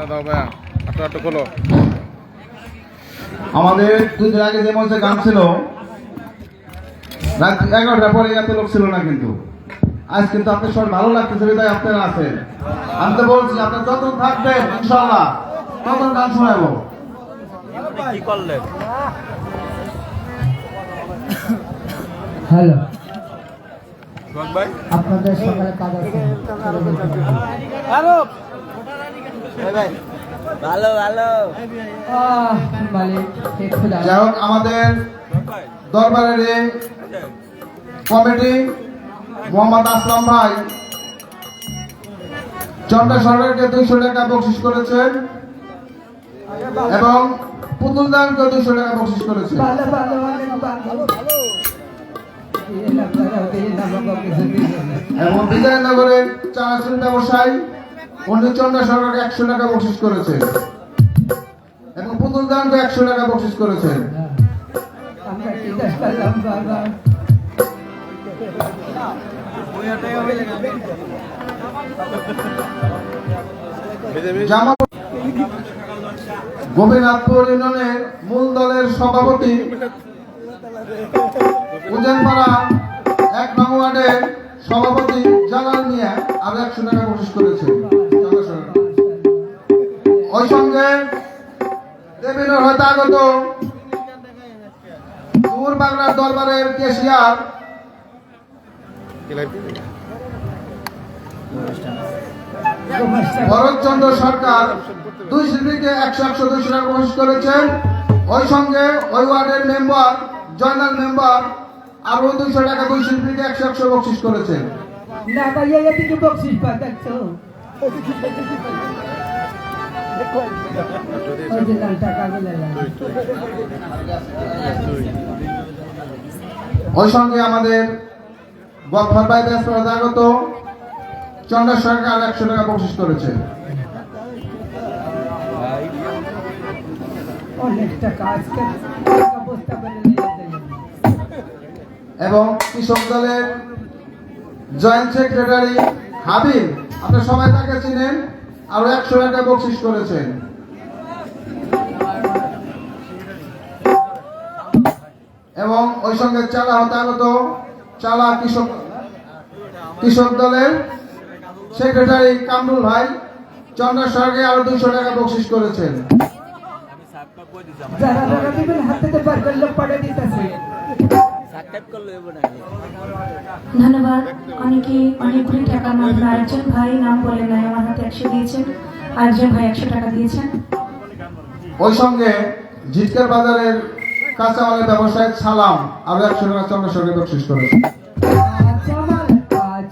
দাও ভাইয়া, আটটা খোলো। আমাদের দুদিন আগে যে মঞ্চে গান ছিল রাত 11টার পরে এত লোক ছিল না, কিন্তু আজ কিন্তু আপনার সবাই ভালো লাগতেছে, তাই আপনারা আছেন। আমি তো বলছি আপনার যত থাকবেন ইনশাআল্লাহ তত গান শোনাবো। কি করলেন? হ্যালো, ভাই আপনাদের সকালে কাজ আছে? ভালো ভালো। মালিক একটু দাঁড়ান। যাই হোক, আমাদের দরবারের এই কমিটি মোহাম্মদ আসলাম ভাই চন্দ্র সরকারকে 200 টাকা বকশিশ করেছেন এবং পুতুল দানকে 200 টাকা বকশিশ করেছেন। ভালো ভালো অনেক ভালো। এবং বিজয়নগরের চানাচুর ব্যবসায়ী উনি চন্দ্র সরকারকে 100 টাকা বকশিশ করেছেন এবং পুতুল দানকে 100 টাকা বকশিশ করেছেন। আমরা কি দশ করলাম বাবা? গোপীনাথপুর ইউনিয়নের মূল দলের সভাপতি উজানপাড়া 1 নং ওয়ার্ডের সভাপতি জালাল মিয়া আরো 100 টাকা বকশিশ করেছেন। ওই সঙ্গে দেবীনগর হতে আগত দূর বাংলার দরবারের কেশিয়ার ভরতচন্দ্র সরকার 2 শিল্পীকে 100 200 টাকা বকশিশ করেছেন। ওই সঙ্গে ওই ওয়ার্ডের মেম্বার জয়নাল মেম্বার আরো 200 টাকা 2 শিল্পীকে 100 বকশিশ করেছেন। না ভাইয়া এদিকে বকশিশ পাঠাচ্ছো। ওই সঙ্গে আমাদের গফর ভাই আগত চন্দ্র সরকার 100 টাকা বকশিশ করেছে এবং কৃষক দলের জয়েন্ট সেক্রেটারি হাবিব, আপনারা সবাই তাকে চিনেন, আরো 100 টাকা বকশিশ করেছেন। এবং ওই সঙ্গে চালা হতে আগত চালা কৃষক দলের সেক্রেটারি কামরুল ভাই চন্দ্র সরকারকে আরো 200 টাকা বকশিশ করেছেন। ধন্যবাদ। অনেকগুলি টাকার মধ্যে আরেকজন ভাই নাম বলে নাই, আমার হাতে 100 দিয়েছেন, আরেকজন ভাই 100 টাকা দিয়েছেন। ওই সঙ্গে জিটকার বাজারের কাঁচামালের ব্যবসায়ী সালাম আরো 100 টাকা চন্দ্র সরকারকে বকশিশ করেছেন।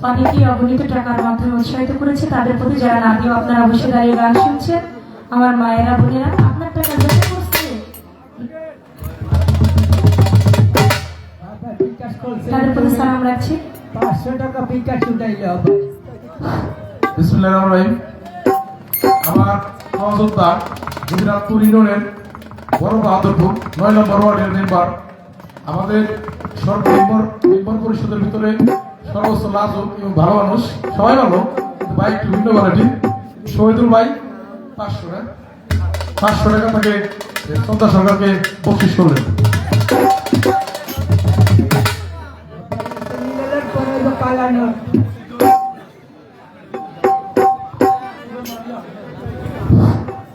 অনেকেই অগণিত টাকার মাধ্যমে উৎসাহিত করেছে, তাদের প্রতি যারা না দিও আপনারা অবশ্যই দাঁড়িয়ে গান শুনছেন। আমার মায়েরা বোনেরা আপনার টাকা জমা করছে, তাদের প্রতি সালাম রাখছি। 500 টাকা বিকাশ উঠাইলে হবে। বিসমিল্লাহির রহমানির রহিম। আমার সহযোদ্ধা গোপীনাথপুর ইউনিয়নের বড় বাহাদুরপুর 9 নম্বর ওয়ার্ডের মেম্বার, আমাদের মেম্বার পরিষদের ভিতরে সর্বোচ্চ লাজুক এবং ভালো মানুষ, সবাই ভালো, ভাই একটু ভিন্ন ভ্যারাইটি। শহীদুল ভাই 500 টাকা তাকে চন্দ্র সরকারকে বকশিশ করলেন।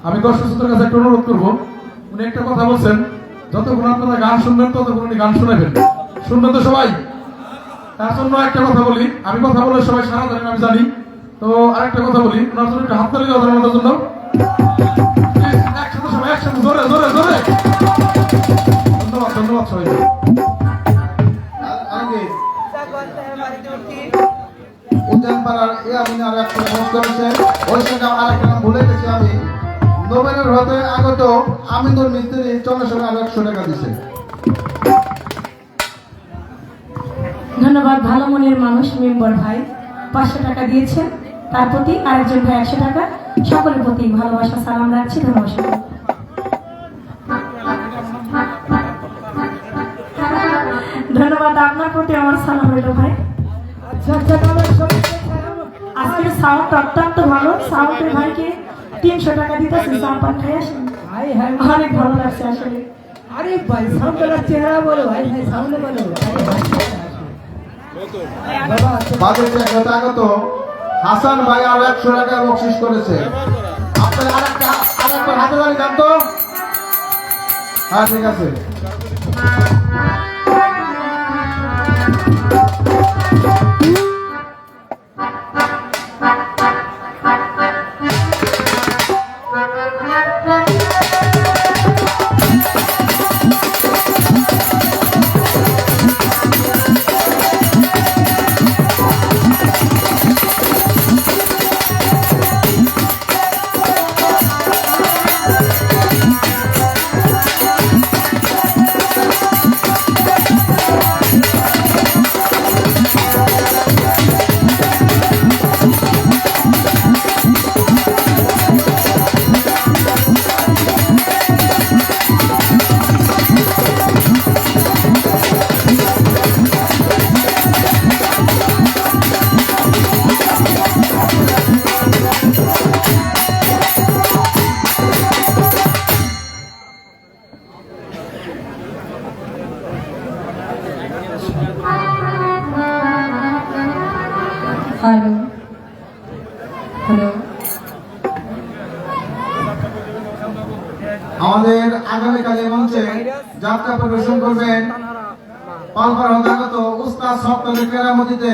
আমি দর্শকদের কাছে একটা অনুরোধ করবো, উনি একটা কথা বলছেন, যতক্ষণ আপনারা গান শুনবেন ততক্ষণ উনি গান শোনাবেন। শুনবেন তো সবাই? তার জন্য একটা কথা বলি, আমি কথা বলে সবাই সারা জানেন আমি জানি, তো আরেকটা কথা বলি, ওনার জন্য একটা হাত তালি দেওয়া যাবে আমাদের জন্য। একসাথে সবাই একসাথে জোরে জোরে জোরে ধন্যবাদ ধন্যবাদ সবাই। উদ্যানপাড়ার এ আমি আর একটা পোস্ট করেছে, ওই সঙ্গে আরেকটা নাম ভুলে গেছি আমি, নোবেলের হতে আগত আমিনুল মিস্ত্রি চন্দ্রসরকার আরো 100 টাকা দিছে। ধন্যবাদ। ভালো মনের মানুষ মেম্বার ভাই 500 টাকা দিয়েছেন, তার প্রতি আরেকজন ভাই 100 টাকা। সকলের প্রতি ভালোবাসা সালাম রাখছি। ধন্যবাদ। ধন্যবাদ, আপনার প্রতি আমার সালাম রইল ভাই। আজকের সাউন্ড অত্যন্ত ভালো, সাউন্ডের ভাইকে 300 টাকা দিতেছেন, চা পান খাই আসেন। হাই হাই অনেক ভালো লাগছে আসলে। আরে ভাই সামনে চেহারা বলো, হাই হাই সামনে বলো। আরে বাবা বাজেট যথাগত হাসান ভাই আর 100 টাকা বকশিশ করেছে। আপনার আরেকটা হাতে ধরে যান তো। হ্যাঁ ঠিক আছে। হ্যালো হ্যালো, আমাদের আগামীকালের মঞ্চে যাত্রা পরিবেশন করবেন পালপাড়া হতাগত উস্তাদ সপ্তাহের কেরামতিতে।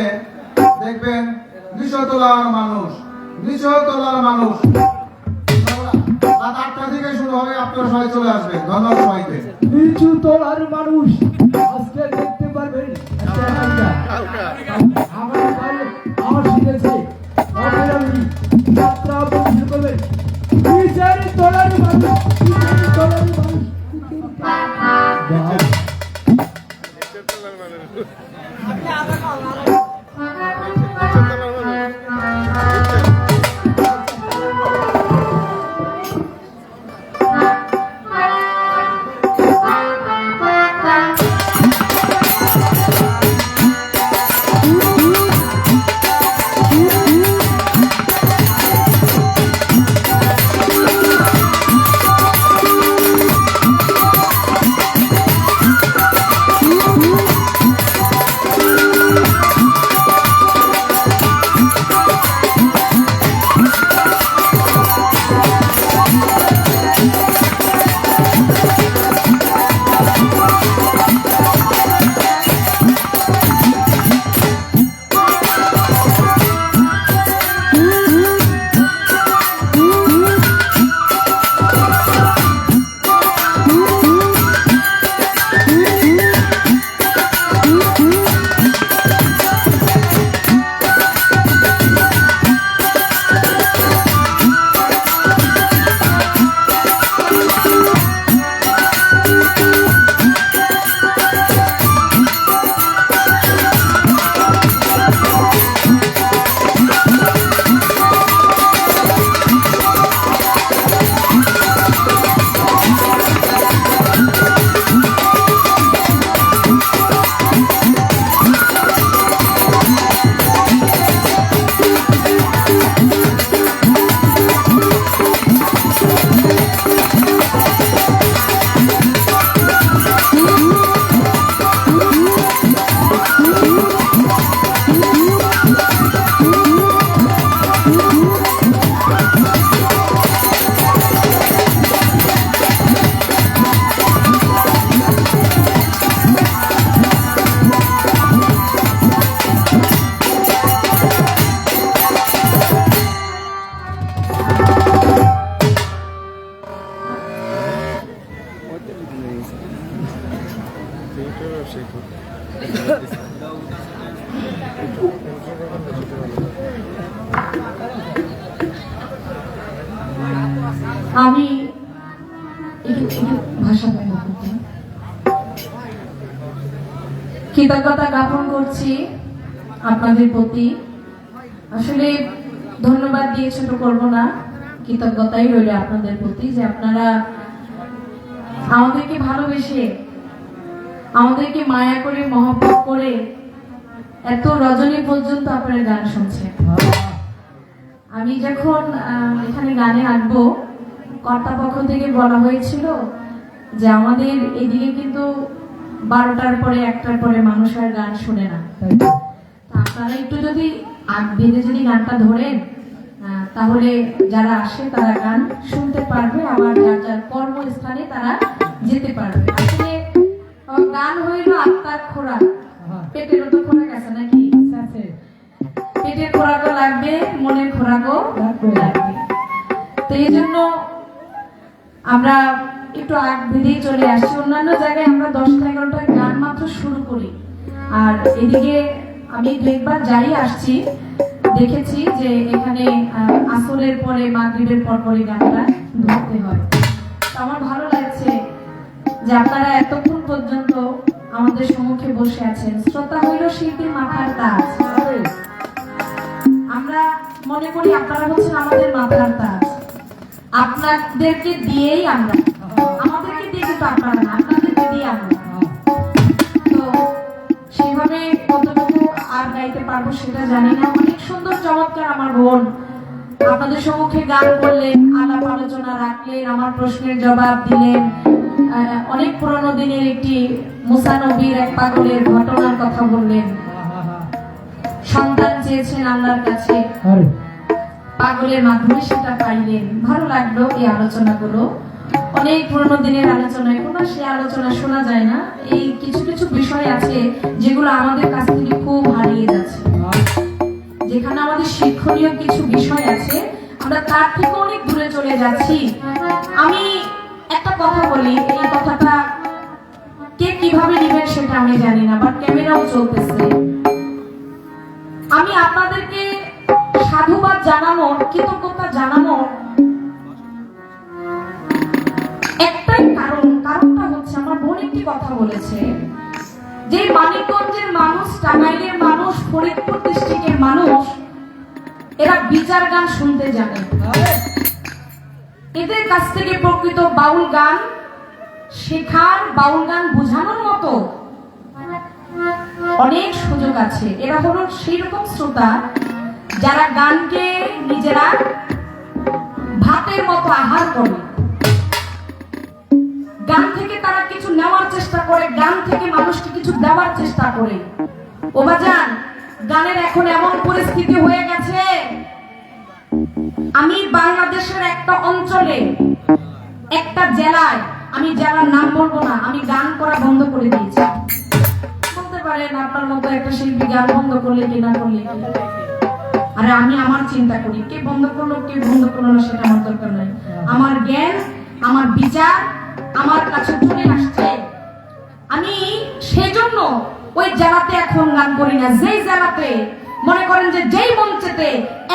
দেখবেন নিচতলার মানুষ, নিচতলার মানুষ। রাত 8টা থেকে শুরু হবে, আপনারা সবাই চলে আসবেন। ধন্যবাদ সবাইকে। নিচু তলার মানুষ আজকে দেখতে পারবেন। আমার বাড়ি আমার শিখেছে অবিরামী যাত্রা পরিবেশন করবেন। নিচের তলার মানুষ, নিচের তলার মানুষ। আমি একটু ভাষা ব্যবহার করতে কৃতজ্ঞতা জ্ঞাপন করছি আপনাদের প্রতি। আসলে ধন্যবাদ দিয়ে ছোট করবো না, কৃতজ্ঞতাই রইল আপনাদের প্রতি যে আপনারা আমাদেরকে ভালোবেসে, আমাদেরকে মায়া করে, মহব্বত করে এত রজনী পর্যন্ত আপনারা গান শুনছেন। আমি যখন এখানে গানে আসবো, কর্তাপক্ষ থেকে বলা হয়েছিল যে আমাদের এদিকে কিন্তু 12টার পরে 1টার পরে মানুষ আর গান শুনে না। তা আপনারা একটু যদি আগ বেঁধে যদি গানটা ধরেন, তাহলে যারা আসে তারা গান শুনতে পারবে, আবার যার যার কর্মস্থানে তারা যেতে পারবে। আসলে গান হইল আত্মার খোরাক, পেটেরও তো খোরাক আছে নাকি? আছে। পেটের খোরাকও লাগবে, মনের খোরাকও লাগবে। তো এই জন্য আমরা একটু আগ বেঁধেই চলে আসছি। অন্যান্য জায়গায় আমরা 10-11টার গান মাত্র শুরু করি, আর এদিকে আমি 2-1বার যাই আসছি, দেখেছি যে এখানে আসরের পরে মাগরিবের পরপরই গানটা ধরতে হয়। তো আমার ভালো লাগছে যে আপনারা এতক্ষণ পর্যন্ত আমাদের সম্মুখে বসে আছেন। শ্রোতা হইল শিল্পীর মাথার তাজ। আমরা মনে করি আপনারা হচ্ছেন আমাদের মাথার তাজ। আপনাদেরকে দিয়েই আমরা, আমাদেরকে দিয়ে কিন্তু আপনারা না, আপনাদেরকে দিয়ে আমরা। তো সেইভাবে কতটুকু আর গাইতে পারবো সেটা জানি না। অনেক সুন্দর চমৎকার আমার বোন আপনাদের সম্মুখে গান করলেন, আলাপ আলোচনা রাখলেন, আমার প্রশ্নের জবাব দিলেন, অনেক পুরনো দিনের একটি মুসা নবীর এক পাগলের ঘটনার কথা বললেন। সন্তান চেয়েছেন আল্লাহর কাছে, পাগলের মাধ্যমে সেটা পাইলেন। ভালো লাগলো এই আলোচনাগুলো, অনেক পুরনো দিনের আলোচনা, এখন সে আলোচনা শোনা যায় না। এই কিছু কিছু বিষয় আছে যেগুলো আমাদের কাছ থেকে খুব হারিয়ে যাচ্ছে, যেখানে আমাদের শিক্ষণীয় কিছু বিষয় আছে, আমরা তার থেকে অনেক দূরে চলে যাচ্ছি। আমি একটা কথা বলি, এই কথাটা কে কিভাবে নেবেন সেটা আমি জানি না, বাট ক্যামেরাও চলতেছে। আমি আপনাদেরকে সাধুবাদ জানানোর, কৃতজ্ঞতা জানানোর একটাই কারণটা হচ্ছে আমার বোন একটি কথা বলেছে যে মানিকগঞ্জের মানুষ, টাঙ্গাইলের মানুষ, ফরিদপুর ডিস্ট্রিক্টের মানুষ, এরা বিচার গান শুনতে জানে। এদের কাছ থেকে প্রকৃত বাউল গান শেখার, বাউল গান বোঝানোর মতো অনেক সুযোগ আছে। এরা হলো সেই রকম শ্রোতা যারা গানকে নিজেরা ভাতের মতো আহার করে, গান থেকে তারা কিছু নেওয়ার চেষ্টা করে, গান থেকে মানুষকে কিছু দেওয়ার চেষ্টা করে। ও বাজান, গানের এখন এমন পরিস্থিতি হয়ে গেছে, আমি বাংলাদেশের একটা অঞ্চলে, একটা জেলায়, আমি জেলার নাম বলবো না, আমি গান করা বন্ধ করে দিয়েছি। বলতে পারেন আপনার মতো একটা শিল্পী গান বন্ধ করলে কি না করলে কি, আরে আমি আমার চিন্তা করি, কে বন্ধ করলো কে বন্ধ করলো না সেটা আমার দরকার নাই। আমার জ্ঞান, আমার বিচার আমার কাছে চলে আসছে। আমি সেজন্য ওই জেলাতে এখন গান করি না, যেই জেলাতে মনে করেন যে যেই মঞ্চেতে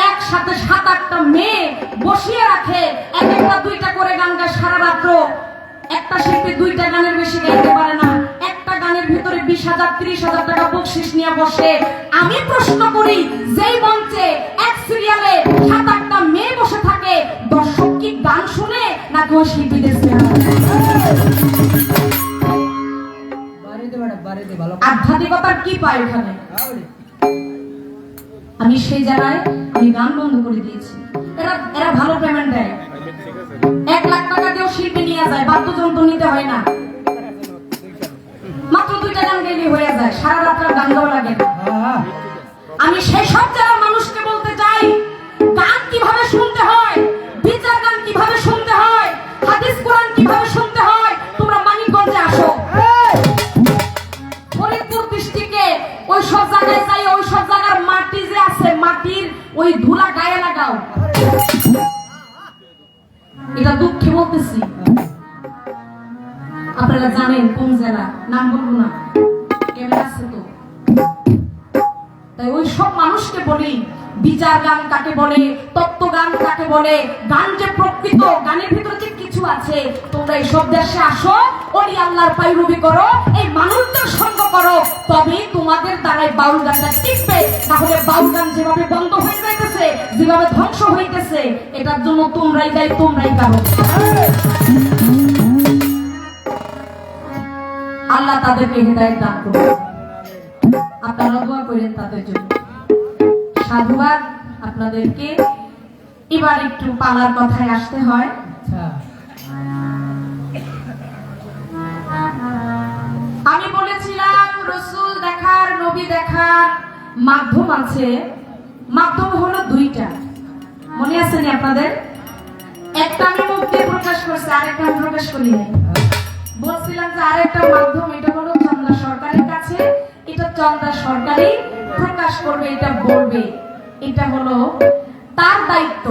একসাথে 7-8টা মেয়ে বসিয়ে রাখে, একটা 2টা করে গান গায় সারা রাত্র। একটা শিল্পী 2টা গানের বেশি গাইতে পারে না, একটা গানের ভিতরে 20,000-30,000 টাকা বকশিশ নিয়ে বসে। আমি প্রশ্ন করি, যেই মঞ্চে এক সিরিয়ালে 7-8টা মেয়ে বসে থাকে, দর্শক কি গান শুনে নাকি ওই শিল্পীদের আধ্যাত্মিকতার কি পায় ওখানে? আমি সেই জায়গায় আমি গান বন্ধ করে দিয়েছি। এরা ভালো পেমেন্ট দেয়, 1 লাখ টাকা দিয়েও শিল্পী নিয়ে যায়, বাদ্যযন্ত্র নিতে হয় না, মাত্র 2টা গান গেলে হয়ে যায়, সারা রাত গান গাওয়া লাগে না। আমি সেই সব জেলার মানুষকে বলতে চাই, গান কিভাবে শুনতে হয়, বিচার গান কিভাবে শুনতে হয়, হাদিস কোরআন কিভাবে শুনতে হয়, তোমরা মানিকগঞ্জে আসো, ফরিদপুর ডিস্ট্রিক্টে ওই সব জায়গায় যাই, ওই সব জায়গার মাটি যে আছে, মাটির ওই ধুলা গায়ে লাগাও। এটা দুঃখে বলতেছি, আপনারা জানেন কোন জেলা, নাম বলবো না, ক্যামেরা আছে তো। তাই ওই সব মানুষকে বলি, বিচার গান কাকে বলে, তত্ত্ব গান কাকে বলে, গান যে প্রকৃত, গানের ভিতরে যে কিছু আছে, তোমরা এই সব দেশে আসো, ওলি আল্লাহর পায়রবি করো, এই মানুষদের সঙ্গ করো, তবেই তোমাদের দ্বারাই বাউল গানটা টিকবে। তাহলে বাউল গান যেভাবে বন্ধ হয়ে যাইতেছে, যেভাবে ধ্বংস হইতেছে, এটার জন্য তোমরাই দায়ী, তোমরাই কারো। আল্লাহ তাদেরকে হেদায়েত দান করুন, আপনারা দোয়া করেন তাদের জন্য। সাধুবাদ আপনাদেরকে এবার একটু পালার কথায় আসতে হয়। আচ্ছা আমি বলেছিলাম রসুল দেখার, নবী দেখার মাধ্যম আছে। মাধ্যম হলো দুইটা, মনে আছে নি আপনাদের? একটা আমি মুখ দিয়ে প্রকাশ করছি, আরেকটা আমি প্রকাশ করি নাই। বলছিলাম যে আরেকটা মাধ্যম, এটা হলো চন্দ্রা সরকারের কাছে, এটা চন্দ্রা সরকারই প্রকাশ করবে, এটা বলবে। এটা হলো তার দায়িত্ব।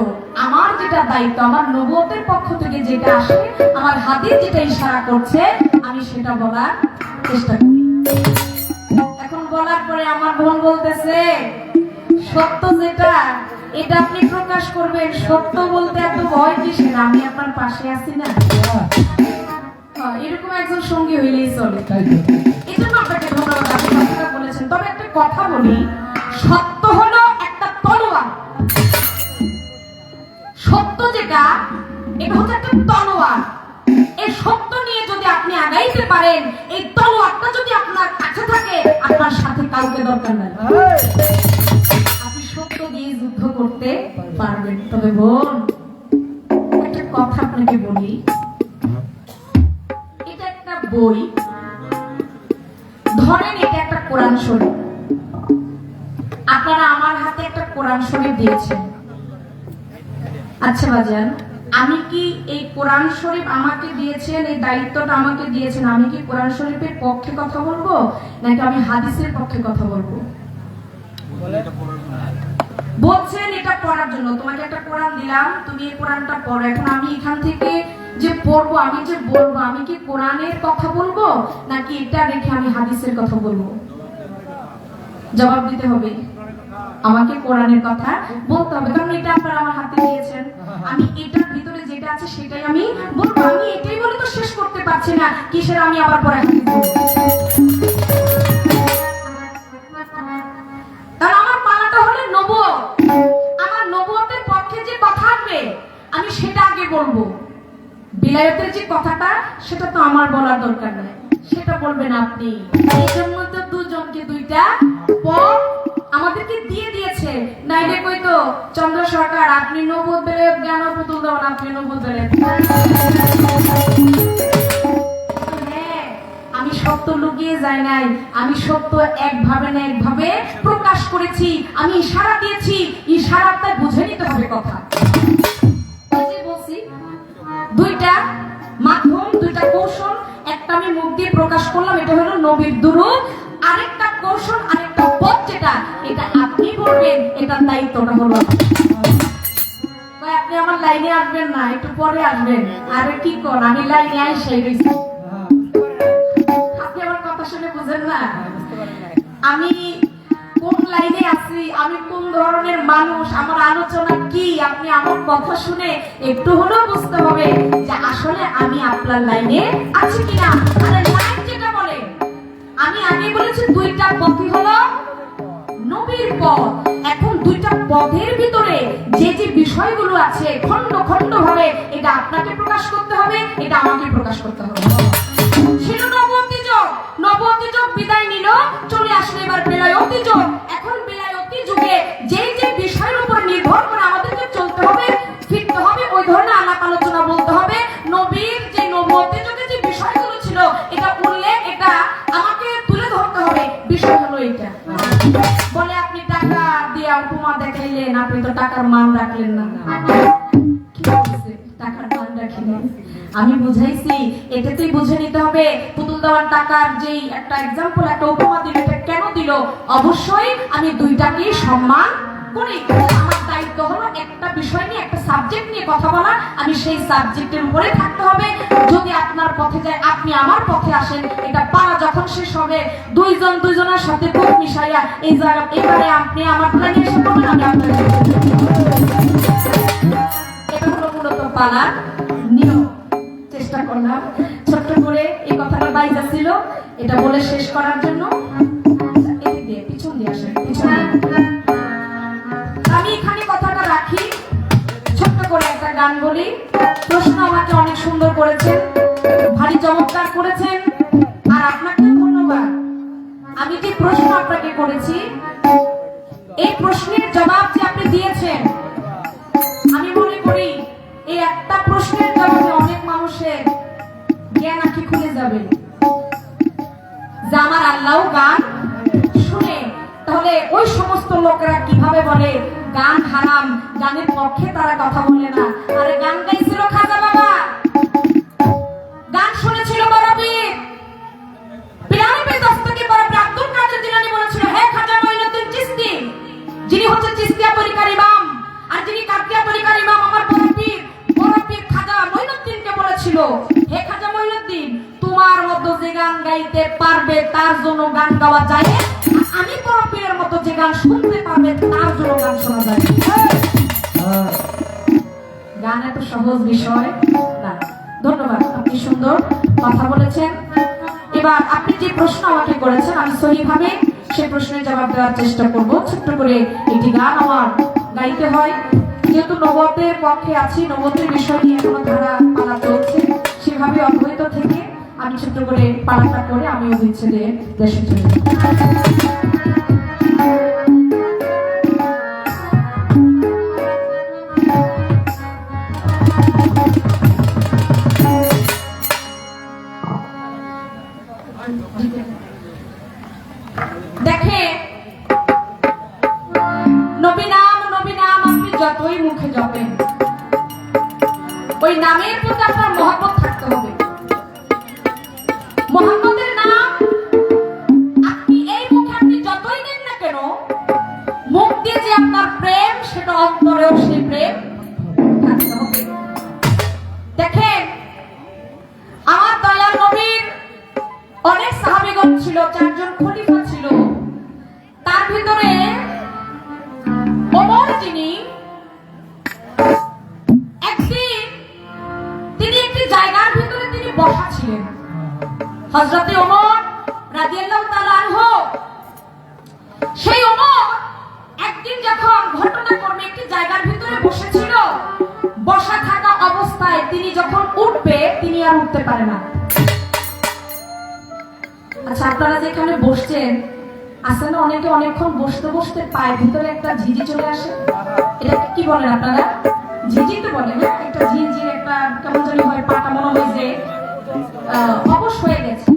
আমার যেটা দায়িত্ব, আমার নবুয়তের পক্ষ থেকে যেটা আসে, আমার হাদিস যেটা ইশারা করছে, আমি সেটা বলার চেষ্টা করি। এখন বলার পরে আমার বোন বলতেছে সত্য যেটা, এটা আপনি প্রকাশ করবেন। সত্য বলতে এত ভয় কিসের? আমি আপনার পাশে আছি না? এরকম একজন সঙ্গী হইলেই চলে। তাই তো এই জন্য আপনাকে ধন্যবাদ, আপনি কথাটা বলেছেন। তবে একটা কথা বলি, সত্য হলো একটা তলোয়ার। সত্য যেটা, এটা হচ্ছে একটা তলোয়ার। এই সত্য নিয়ে যদি আপনি আগাইতে পারেন, এই তলোয়ারটা যদি আপনার কাছে থাকে, আপনার সাথে কাউকে দরকার নাই, আপনি সত্য দিয়ে যুদ্ধ করতে পারবেন। তবে বোন, একটা কথা আপনাকে বলি, এটা একটা বই, ধরেন এটা একটা কোরআন শরীফ। আপনারা আমার হাতে একটা কোরআন শরীফ দিয়েছেন। আচ্ছা বাজান, আমি কি এই কোরআন শরীফ আমাকে দিয়েছেন, এই দায়িত্বটা আমাকে দিয়েছেন, আমি কি কোরআন শরীফের পক্ষে কথা বলবো নাকি আমি হাদিসের পক্ষে কথা বলবো? বলছেন এটা পড়ার জন্য, তোমাকে একটা কোরআন দিলাম, তুমি এই কোরআনটা পড়ো। এখন আমি এখান থেকে যে পড়বো, আমি যে বলবো, আমি কি কোরআনের কথা বলবো নাকি এটা রেখে আমি হাদিসের কথা বলবো? জবাব দিতে হবে। আমাকে কোরআনের কথা বলতে হবে, কারণ এটা আপনারা আমার হাতে দিয়েছেন। আমি এটার ভিতরে যেটা আছে সেটাই আমি বলবো। আমি এটাই বলে তো শেষ করতে পারছি না, কিসের আমি আবার পরে হাদিস বলবো? কারণ আমার পালাটা হলে নবুয়ত। আমার নবুয়তের পক্ষে যে কথা আসবে, আমি সেটা আগে বলবো। বিলায়তের যে কথাটা, সেটা তো আমার বলার দরকার নেই, সেটা বলবেন আপনি। এই জন্য তো দুজনকে দুইটা পথ আমাদেরকে দিয়ে দিয়েছে। নাইলে কইতো চন্দ্র সরকার, আপনি নবুয়ত বেলে জ্ঞান পুতুল দেওয়ান, আপনি নবুয়ত বেলে। হ্যাঁ, আমি সত্য লুকিয়ে যাই নাই, আমি সত্য একভাবে না একভাবে প্রকাশ করেছি। আমি ইশারা দিয়েছি, ইশারাটা বুঝে নিতে হবে কথা। বলছি দুইটা মাধ্যম, দুইটা কৌশল। একটা আমি মুখ দিয়ে প্রকাশ করলাম, এটা হলো নবীর দুরূদ। আরেকটা কৌশল, আরেকটা পথ যেটা, এটা আপনি বলবেন, এটার দায়িত্বটা হলো আপনি আমার লাইনে আসবেন না, একটু পরে আসবেন। আরে কি কর, আমি লাইনে আইসাই রইছি। আপনি আমার কথা শুনে বুঝেন না আমি কোন লাইনে আছি, আমি কোন ধরনের মানুষ, আমার আলোচনা কি। আপনি আমার কথা শুনে একটু হলেও বুঝতে হবে যে আসলে আমি আপনার লাইনে আছি কিনা। আরে লাইন যেটা বলে, আমি আগে বলেছি দুইটা পথই হলো নবীর পথ। এখন দুইটা পথের ভিতরে যে যে বিষয়গুলো আছে, খন্ড খন্ড ভাবে এটা আপনাকে প্রকাশ করতে হবে, এটা আমাকে প্রকাশ করতে হবে। ছিল নবুয়তি যুগ, নবুয়তি যুগ বিদায় নিল, চলে আসলে এবার বেলায়তি যুগ। এখন বেলায়তি যুগে যে যে বিষয়ের উপর নির্ভর করে আমাদেরকে চলতে হবে, ফিরতে হবে, ওই ধরনের আলাপ আলোচনা বলতে হবে। নবীর যে নবুয়তি যুগে যে বিষয়গুলো ছিল, এটা উল্লেখ, এটা আমাকে তুলে ধরতে হবে। বিষয় হলো এটা। বলে আপনি টাকা দিয়ে উপমা দেখাইলেন, আপনি তো টাকার মান রাখলেন না। কি বলছে? টাকার মান রাখিলেন। আমি বুঝাইছি, এটাতেই বুঝে নিতে হবে পুতুল দেওয়ার টাকার যেই একটা এক্সাম্পল, একটা উপমা দিল, এটা কেন দিল? অবশ্যই আমি দুইটাকেই সম্মান করি। আমার দায়িত্ব হলো একটা বিষয় নিয়ে, একটা সাবজেক্ট নিয়ে কথা বলা। আমি সেই সাবজেক্টের উপরে থাকতে হবে। যদি আপনার পথে যায়, আপনি আমার পথে আসেন, এটা পারা যখন শেষ হবে, দুইজন দুইজনের সাথে বুক মিশাইয়া এই জায়গা, এবারে আপনি আমার প্ল্যানে এসে পড়বেন, আমি আপনার। এটা হলো মূলত পালার নিয়ম। চেষ্টা করলাম ছোট্ট করে এই কথাটা বাইজা ছিল, এটা বলে শেষ করার জন্য। পিছন দিয়ে আসেন, আমি এখানে কথাটা রাখি, ছোট্ট করে একটা গান বলি। প্রশ্ন আমাকে অনেক সুন্দর করেছেন, ভারী চমৎকার করেছেন, আর আপনাকে ধন্যবাদ। আমি যে প্রশ্ন আপনাকে করেছি, এই প্রশ্নের জবাব যে আপনি দিয়েছেন, আমি বলে গান হারাম, গানের পক্ষে তারা কথা বলে না। আরে গান গাইছিল খাজা বাবা, গান শুনেছিল বড় পীর পিরানি পীর দস্তগীর বড় পীর আব্দুল কাদের জিলানী বলেছিল, হে খাজা মঈনুদ্দিন চিশতি, যিনি হচ্ছেন চিশতিয়া তরিকার ইমাম আর যিনি কাদরিয়া তরিকার ইমাম, আমার বড় পীর খাজা মঈনুদ্দিনকে বলেছিল, হে খাজা মঈনুদ্দিন, তোমার মতো যে গান গাইতে পারবে তার জন্য গান গাওয়া যায়, আমি বড় পীরের মতো যে গান শুনতে পারবে তার জন্য গান শোনা যায়। গান এত সহজ বিষয় না। ধন্যবাদ, আপনি সুন্দর কথা বলেছেন। এবার আপনি যে প্রশ্ন আমাকে করেছেন আমি সহিভাবে সেই প্রশ্নের জবাব দেওয়ার চেষ্টা করব। ছোট্ট করে একটি গান আমার গাইতে হয়, যেহেতু নবতের পক্ষে আছি, নবতের বিষয় নিয়ে এখনো ধারা পালা চলছে, সেভাবে অবহিত থেকে আমি ছোট্ট করে পালাটা করে আমি বিচ্ছেদে দেশে চলে যাব। দেখে নবী নাম আপনি যতই মুখে জপেন, ওই নামের প্রতি আপনার মহব্বত থাকতে হবে। মুহাম্মদের নাম আপনি এই মুখে আপনি যতই নেন না কেন, মুখ দিয়ে যে আপনার প্রেম, সেটা অন্তরেও সেই প্রেম থাকতে হবে। দেখেন আমার দয়াল নবীর অনেক সাহাবীগণ ছিল, 4 জন খলিফা ছিল, তার ভিতরে ওমর যিনি, একদিন তিনি একটি জায়গার ভিতরে তিনি বসা ছিলেন। হযরতে ওমর রাদিয়াল্লাহু তাআলা আনহু, সেই ওমর একদিন যখন ঘটনাক্রমে একটি জায়গার ভিতরে বসেছিল, বসা থাকা অবস্থায় তিনি যখন উঠবে তিনি আর উঠতে পারে না। আচ্ছা, আপনারা যেখানে বসছেন, আসলে না অনেকে অনেকক্ষণ বসতে বসতে পায়ের ভিতরে একটা ঝিঝি চলে আসে, এটা কি বলেন আপনারা? ঝিঝি তো বলেন, একটা ঝিঝি, একটা কেমন জানি হয়, পাটা মনে হয় যে অবশ হয়ে গেছে,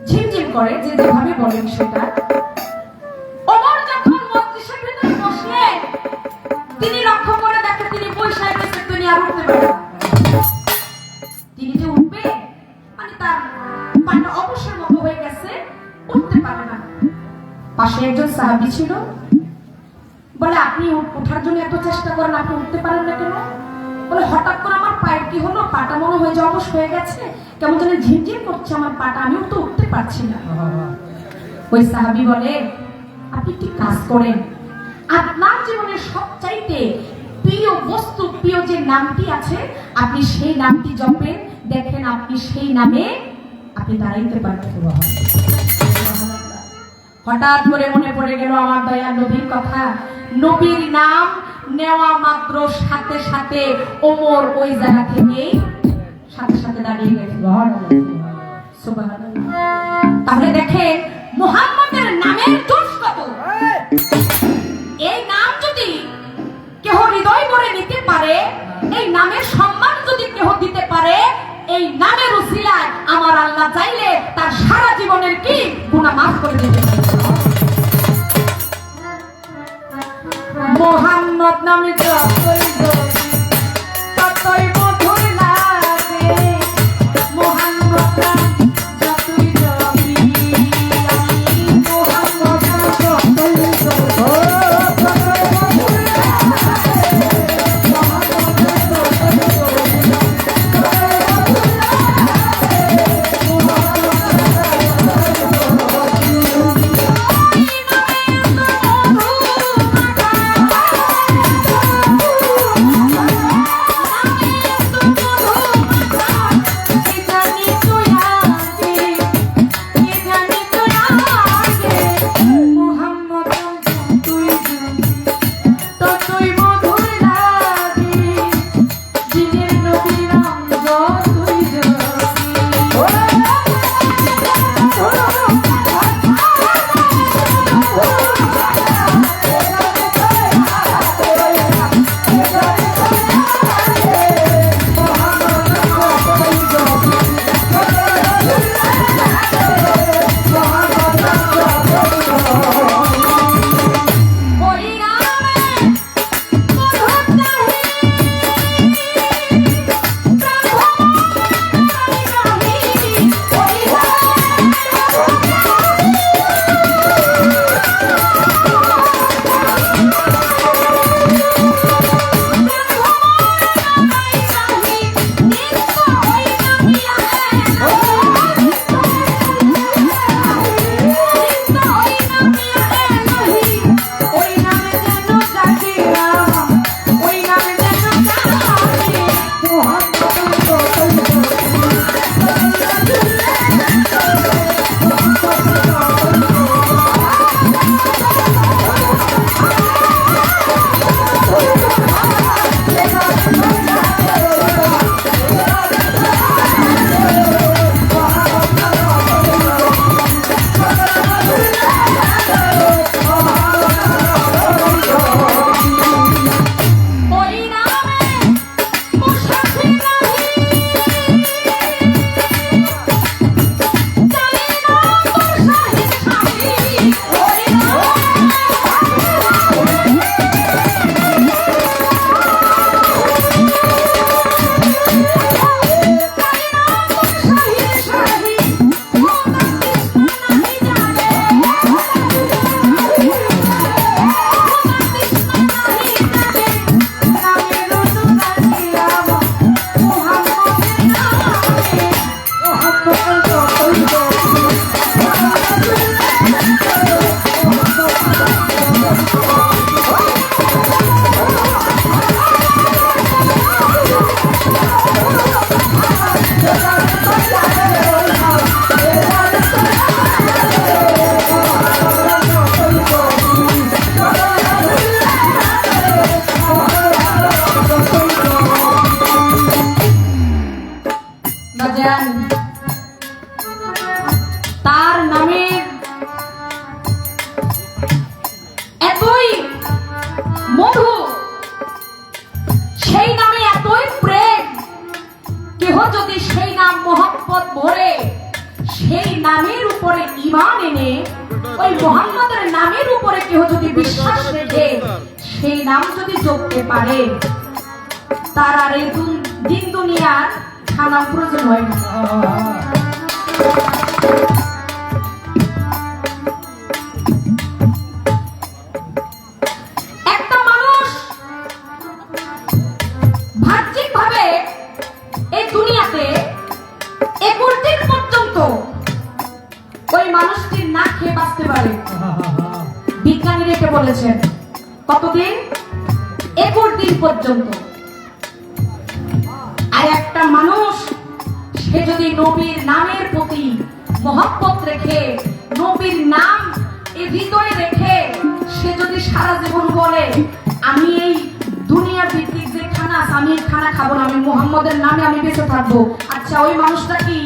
ঝিমঝিম করে, যে যেভাবে বলেন সেটা। ওমর যখন মজলিসের ভিতরে বসলেন, তিনি লক্ষ্য করে দেখেন তিনি বৈশাখ গেছে, তিনি আর উঠতে পারেন না। তিনি যে উঠবে মানে তার পাটা অবসর মতো হয়ে গেছে, উঠতে পারে না। পাশে একজন সাহাবী ছিল, বলে আপনি ওঠার জন্য এত চেষ্টা করেন, আপনি উঠতে পারেন না কেন? বলে হঠাৎ করে আমার পায়ের কি হলো, পাটা মনে হয় যে অবশ হয়ে গেছে, কেমন যেন ঝিমঝিম করছে আমার পাটা, আমিও তো উঠতে পারছি না। ওই সাহাবী বলে, আপনি কি কাজ করেন, আপনার জীবনের সবচাইতে প্রিয় বস্তু, প্রিয় যে নামটি আছে, আপনি সেই নামটি জপেন, দেখেন আপনি সেই নামে আপনি দাঁড়াইতে পারবেন। হঠাৎ করে মনে পড়ে গেল আমার দয়া নবীর কথা। নবীর নাম নেওয়া মাত্র সাথে সাথে ওমর ওই জায়গা থেকে সাথে সাথে দাঁড়িয়ে গেছে। সুবহানাল্লাহ। তাহলে দেখেন মুহাম্মদের নামের জোশ কত। এই নাম যদি কেহ হৃদয় ভরে নিতে পারে, এই নামের সম্মান যদি কেহ দিতে পারে, এই নামের উসিলায় আমার আল্লাহ চাইলে তার সারা জীবনের কি গুনাহ মাফ করে দিতে পারে। মোহাম্মদ নামে যতই ততই মধুর লাগে, মোহাম্মদ নাম যতই জপি আমি, মোহাম্মদ নাম যতই যদি সেই নাম মোহাম্মদ ভরে সেই নামের উপরে ঈমান এনে ওই মুহাম্মদের নামের উপরে কেউ যদি বিশ্বাস রেখে সেই নাম যদি জপতে পারে তার আর এই দিন দুনিয়ার খানা প্রয়োজন হয় না। একটা মানুষ বাহ্যিকভাবে এই দুনিয়াতে 21 দিন পর্যন্ত ওই মানুষটি না খেয়ে বাঁচতে পারে। বিজ্ঞানীরা এটা বলেছেন। কতদিন? 21 দিন পর্যন্ত। আর একটা মানুষ সে যদি নবীর নামের প্রতি মহব্বত রেখে নবীর নাম এই হৃদয়ে রেখে সে যদি সারা জীবন বলে আমি এই দুনিয়া ভিত্তিক যে খানা আছে আমি এই খানা খাবো না, আমি মুহাম্মদের নামে আমি বেঁচে থাকবো, আচ্ছা ওই মানুষটা কি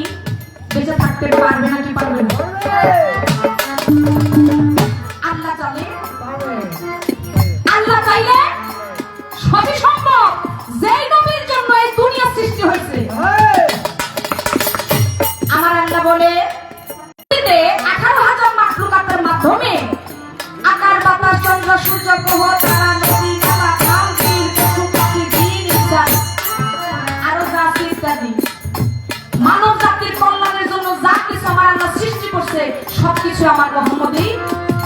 বেঁচে থাকতে পারবে নাকি পারবে না? আল্লাহ চাইলে সবই সম্ভব। যেই নবীর জন্য এই দুনিয়া সৃষ্টি হয়েছে আমার আল্লাহ বলে 18,000 মাখলুকাতের মাধ্যমে আকাশ বাতাস চন্দ্র সূর্য গ্রহ তারা নদী নালা খাল বিল পশু পাখি জিন ইনসান আরো যা আছে ইত্যাদি মানব জাতির কল্যাণের জন্য যা কিছু আমার আল্লাহ সৃষ্টি করছে সবকিছু আমার মুহাম্মদই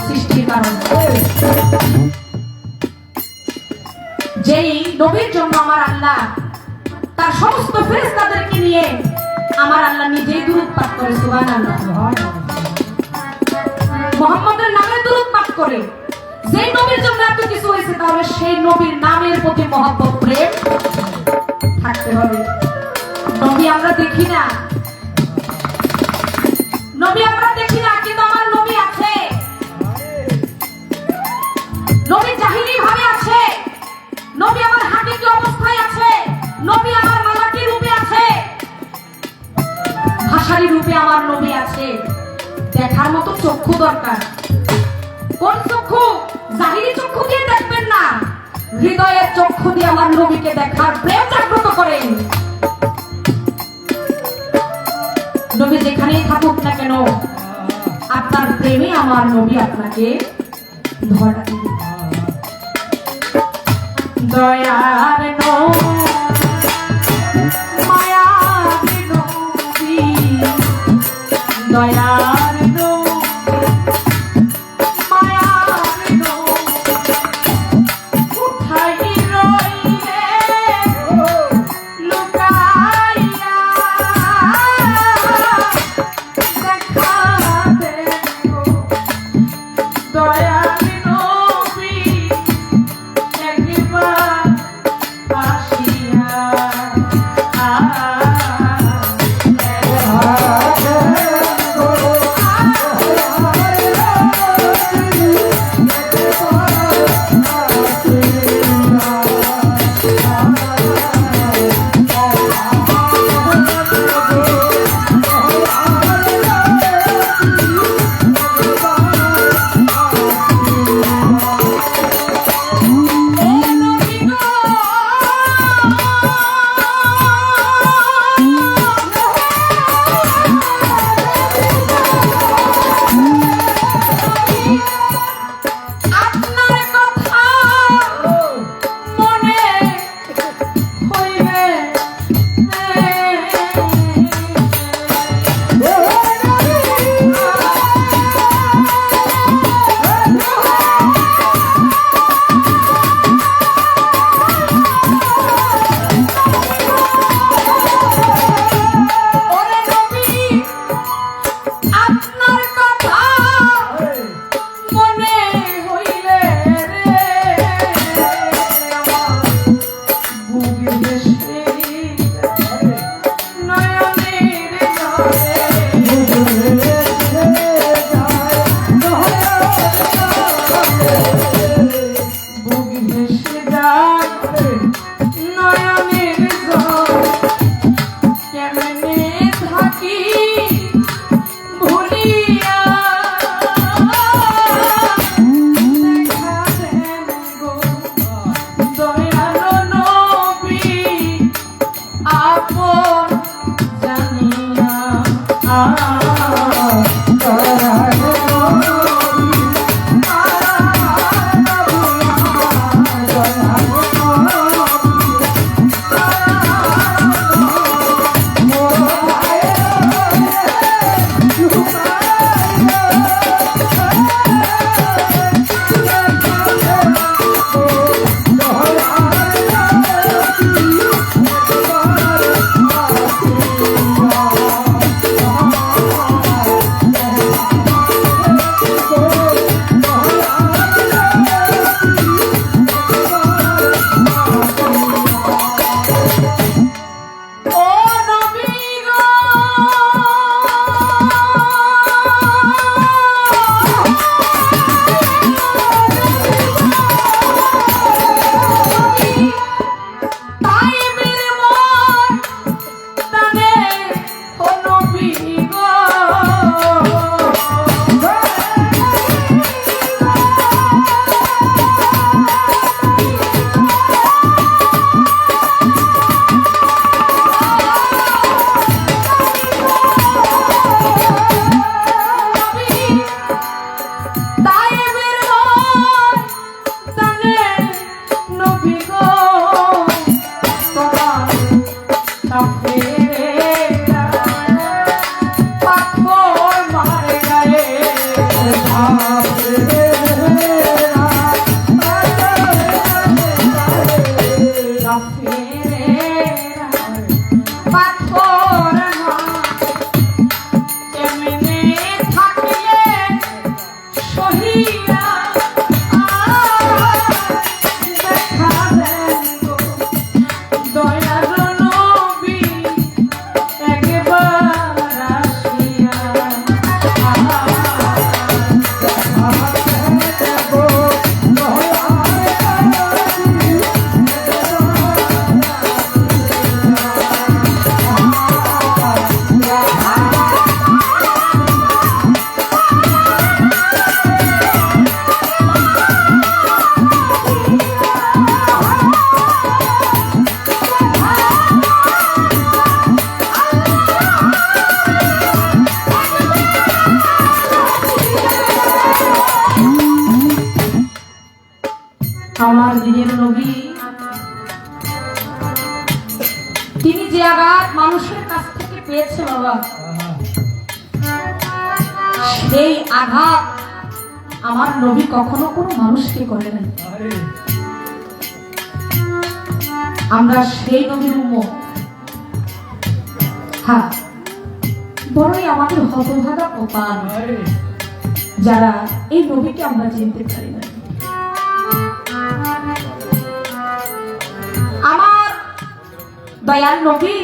সৃষ্টির কারণ। যেই নবীর জন্য আমার আল্লাহ তার সমস্ত ফেরেশতাদেরকে নিয়ে আমার আল্লাহ নিজেই দুরূদ পাঠ করে সুবহানাল্লাহ। মুহাম্মদের নামে দুরূদ পাঠ করে। যেই নবীর জন্য এত কিছু হয়েছে তাহলে সেই নবীর নামের প্রতি মহব্বত প্রেম থাকতে হবে। নবী আমরা দেখি না, নবী আমরা দেখি না, কিন্তু আমার নবী আছে। নবী জাহিলি ভাবে আছে, নবী আমার হাকিকি অবস্থায় আছে, নবী আমার মালাকি রূপে আছে, ভাষারি রূপে আমার নবী আছে। দেখার মতো চক্ষু দরকার। কোন চক্ষু? জাহিরি চক্ষু দিয়ে দেখবেন না, হৃদয়ের চক্ষু দিয়ে আমার নবীকে দেখার প্রেম জাগ্রত করেন। নবী যেখানেই থাকুক না কেন আপনার প্রেমে আমার নবী আপনাকে ধরা দিবে। দয়ার নবী মায়ার নবী দয়ার নবী মায়ার নবী কোথায় রইলে লুকাইয়া দেখা দেখো দয়ার নবী একবার দিনের নবী, তিনি যে আঘাত মানুষের কাছ থেকে পেয়েছে বাবা, সেই আঘাত আমার নবী কখনো কোনো মানুষকে করে নাই। আমরা সেই নবীর উম্মত। হ্যাঁ, বড়ই আমাদের হতভাগা কপাল যারা এই নবীকে আমরা চিনতে পারি না। আমার দয়াল নবী,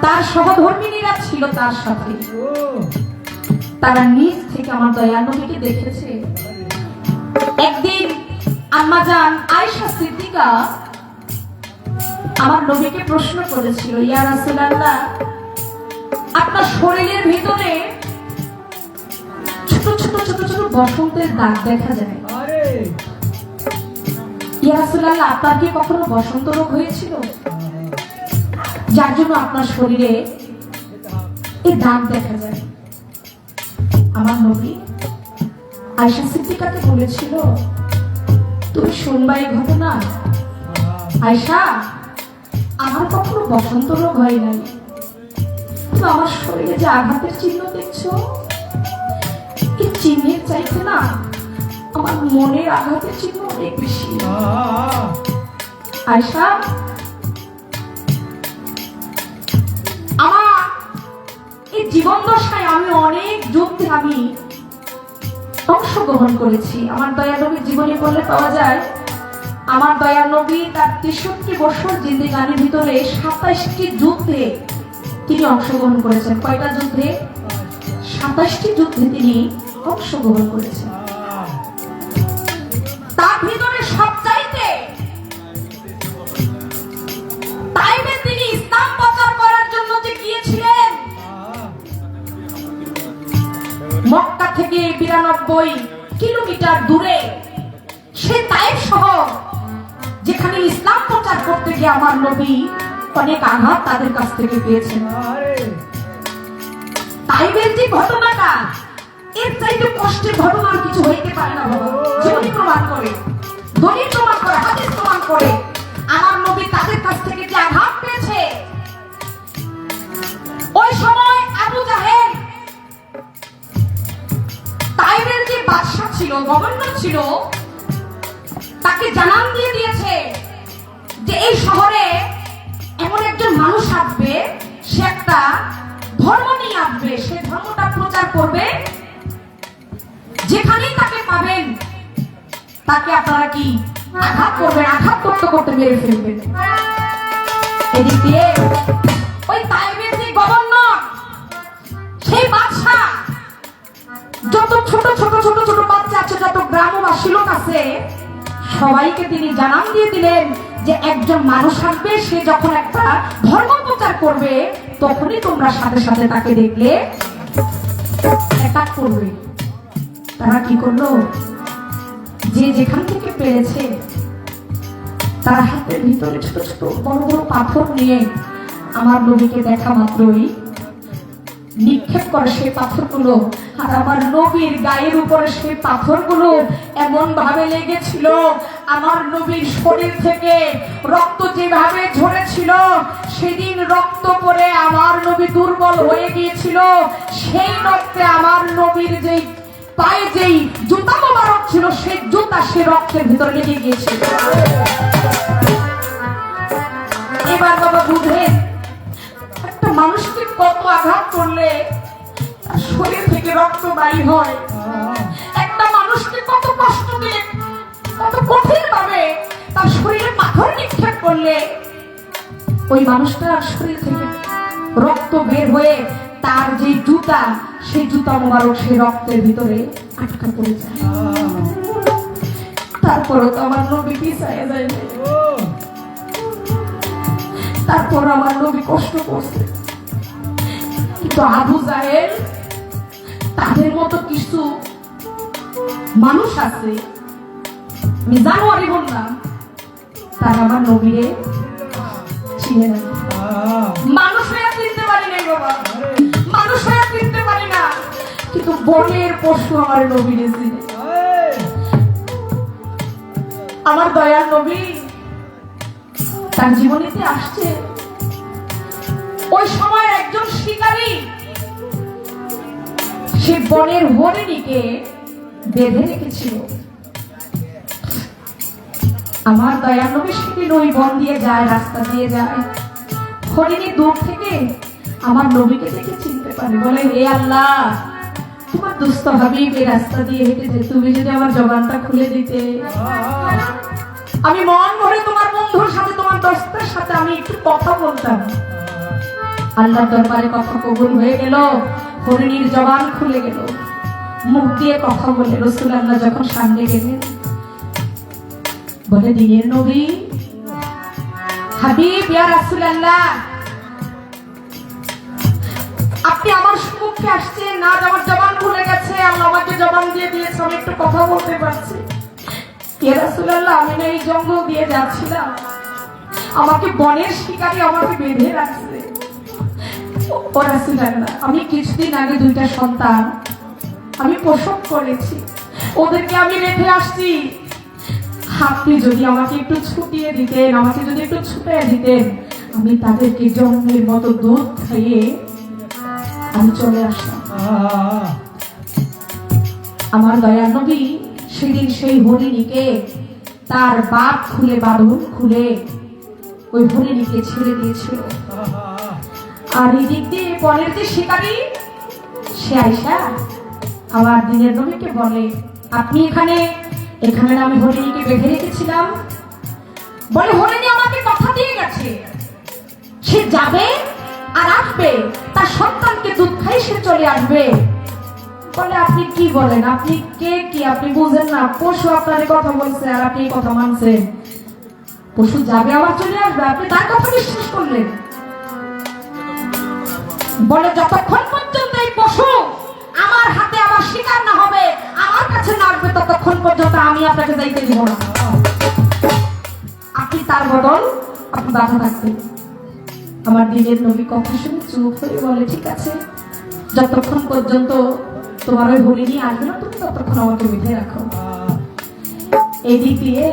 তার সহধর্মিনীরা ছিল তার সাথে, তারা নিজ থেকে আমার দয়াল নবীকে দেখেছে। একদিন আম্মাজান আয়েশা সিদ্দিকা আমার নবীকে প্রশ্ন করেছিল, ইয়া রাসূলুল্লাহ, আপনার শরীরের ভিতরে ছোট ছোট ছোট ছোট বসন্তের দাগ দেখা যায়, ইয়া রাসূলুল্লাহ, আপনার কি কখনো বসন্ত রোগ হয়েছিল যার জন্য আপনার শরীরে এই দাগ দেখা যায়? আমার নবী আয়েশা সিদ্দিকাকে বলেছিল, তুমি শুনবা এই ঘটনা? আয়েশা, আমার কখনো বসন্ত রোগ হয় নাই, কিন্তু আমার শরীরে যে আঘাতের চিহ্ন দেখছো, এই চিহ্নের চাইতে না আমার মনের আঘাতের চিহ্ন অনেক বেশি। আয়েশা, আমার এই জীবন দশায় আমি অনেক যুদ্ধে আমি অংশগ্রহণ করেছি। আমার দয়াল নবীর জীবনী পড়লে পাওয়া যায়, আমার দয়াল নবী তার 63 বছর জিন্দেগানির ভিতরে 27টি যুদ্ধে তিনি অংশগ্রহণ করেছেন। কয়টা যুদ্ধে? 27টি যুদ্ধে তিনি অংশগ্রহণ করেছেন। তার ভিতরে সবচাইতে তাইফে তিনি ইসলাম প্রচার করার জন্য যে গিয়েছিলেন, মক্কা থেকে 92 কিলোমিটার দূরে সে তাইফ শহর, যেখানে ইসলাম প্রচার করতে গিয়ে আমার নবী অনেক আঘাত তাদের কাছ থেকে পেয়েছেন। তাইফের যে ঘটনাটা, এর চাইতে কষ্টের ঘটনা আর কিছু হইতে পারে না বাবা। জীবনী প্রমাণ করে, দলিল প্রমাণ করে, হাদিস প্রমাণ করে আমার নবী তাদের কাছ থেকে যে আঘাত পেয়েছে। ওই সময় আবু জাহেল তাইফের যে বাদশা ছিল, গভর্নর ছিল, তাকে জানান দিয়ে দিয়েছে যে এই শহরে এমন একজন মানুষ আসবে, সে একটা ধর্ম নিয়ে আসবে, সে ধর্মটা প্রচার করবে, যেখানেই তাকে পাবেন তাকে আপনারা কি আঘাত করবেন, আঘাত করতে করতে মেরে ফেলবেন। এদিক দিয়ে ওই তাইফের যে গভর্নর, সেই বাদশা যত ছোট ছোট ছোট ছোট বাচ্চা আছে, যত গ্রামবাসী লোক আছে, সবাইকে তিনি জানান দিয়ে দিলেন যে একজন মানুষ আসবে, সে যখন একটা ধর্ম প্রচার করবে, তখনই তোমরা সাথে সাথে তাকে দেখলে অ্যাটাক করবে। তারা কি করলো? যে যেখান থেকে পেরেছে তারা হাতের ভিতরে ছোট ছোট বড় বড় পাথর নিয়ে আমার নবীকে দেখা মাত্রই নিক্ষেপ করে সেই পাথরগুলো। আর আমার নবীর গায়ের উপরে সেই পাথরগুলো এমন ভাবে লেগেছিল, আমার নবীর শরীর থেকে রক্ত যেভাবে ঝরেছিল, সেদিন রক্ত পড়ে আমার নবী দুর্বল হয়ে গিয়েছিল। সেই রক্তে আমার নবীর যেই পায়ে যেই জুতা মোবারক ছিল, সেই জুতা সে রক্তের ভিতরে লেগে গিয়েছিল। এবার বাবা বুঝেন, একটা মানুষকে কত আঘাত করলে তার শরীর থেকে রক্ত বাড়ি হয়, একটা মানুষকে কত কষ্ট দিলে, কত কঠিন ভাবে তার শরীরে পাথর নিক্ষেপ করলে ওই মানুষটার শরীর থেকে রক্ত বের হয়ে তার যে জুতা, সেই জুতা মোবারক সেই রক্তের ভিতরে আটকা পড়ে যায়। তারপরে তো আমার নবী পিছায় যায়, তারপর আমার নবী কষ্ট করছে। কিন্তু আবু জাহেল, তাদের মতো কিছু মানুষ আছে, আমি জানুয়ারি বললাম, তারা আমার নবীরে চিনে না। মানুষ হয়ে চিনতে পারি নাই বাবা, মানুষ হয়ে চিনতে পারি না, কিন্তু বনের পশু আমার নবীরে চিনে। আমার দয়াল নবী তার জীবনীতে আসছে ওই সময় একজন শিকারী সে বনের হরিণীকে বেঁধে রেখেছিল। আমার দয়াল নবী সেদিন ওই বন দিয়ে যায়, রাস্তা দিয়ে যায়। হরিণী দূর থেকে আমার নবীকে দেখে চিনতে পারে, বলে হে আল্লাহ, তোমার দুস্থ হাবিব এই রাস্তা দিয়ে হেঁটেছে, তুমি যদি আমার জবানটা খুলে দিতে, আমি মন ভরে তোমার বন্ধুর সাথে, তোমার দোস্তের সাথে আমি একটু কথা বলতাম। আল্লাহর দরবারে কথা কবুল হয়ে গেল, হরিণীর জবান খুলে গেল, মুখ দিয়ে কথা বলে। রাসূলুল্লাহ যখন সামনে গেলেন, বলে দিনের নবী হাবিব ইয়া রাসূলুল্লাহ, আপনি আমার সম্মুখে আসছেন, না আমার জবান খুলে গেছে, আল্লাহ আমাকে জবান দিয়ে দিয়েছে, আমি একটু কথা বলতে পারছি। ইয়া রাসূলুল্লাহ, আমি না এই জঙ্গল দিয়ে যাচ্ছিলাম, আমাকে বনের শিকারী আমাকে বেঁধে রাখছে। ও রাসূলুল্লাহ, আমি কিছুদিন আগে 2টা সন্তান আমি প্রসব করেছি, ওদেরকে আমি রেখে আসছি। আপনি যদি আমাকে একটু ছুটিয়ে দিতেন, আমাকে যদি একটু ছুটিয়ে দিতেন, আমি তাদেরকে জন্মের মতো দুধ খাইয়ে আমি চলে আসলাম। আমার দয়াল নবী সেদিন সেই হরিণীকে তার বাপ খুলে, বাঁধন খুলে ওই হরিণীকে ছেড়ে দিয়েছিল। আর এই দিক দিয়ে বনের যে শিকারী সে আয়সা আমার দিনের নবীকে বলে, আপনি এখানে না আমি হরিণীকে বেঁধে রেখেছিলাম। বলে হরিণী আমাকে কথা দিয়ে গেছে, সে যাবে আর আসবে, তার সন্তানকে দুধ খাই সে চলে আসবে। বলে আপনি কি বলেন, আপনি কে, কি আপনি বুঝেন না? পশু আপনার কথা বলছে আর আপনি কথা মানছেন? পশু যাবে আবার চলে আসবে, আপনি তার কথা বিশ্বাস করলেন? বলে যতক্ষণ পর্যন্ত এই পশু আমার হাতে আবার শিকার না হবে, আমার কাছে না আসবে, ততক্ষণ পর্যন্ত আমি আপনাকে যাইতে দিব না। আপনি তার বদল আপনি বাধা থাকবেন। আমার দিনের নবী কথা শুনে চুপ হয়ে বলে, ঠিক আছে, যতক্ষণ পর্যন্ত তোমার ওই হরিণী আসবে না, তুমি ততক্ষণ আমাকে বেঁধে রাখো। এদিক দিয়ে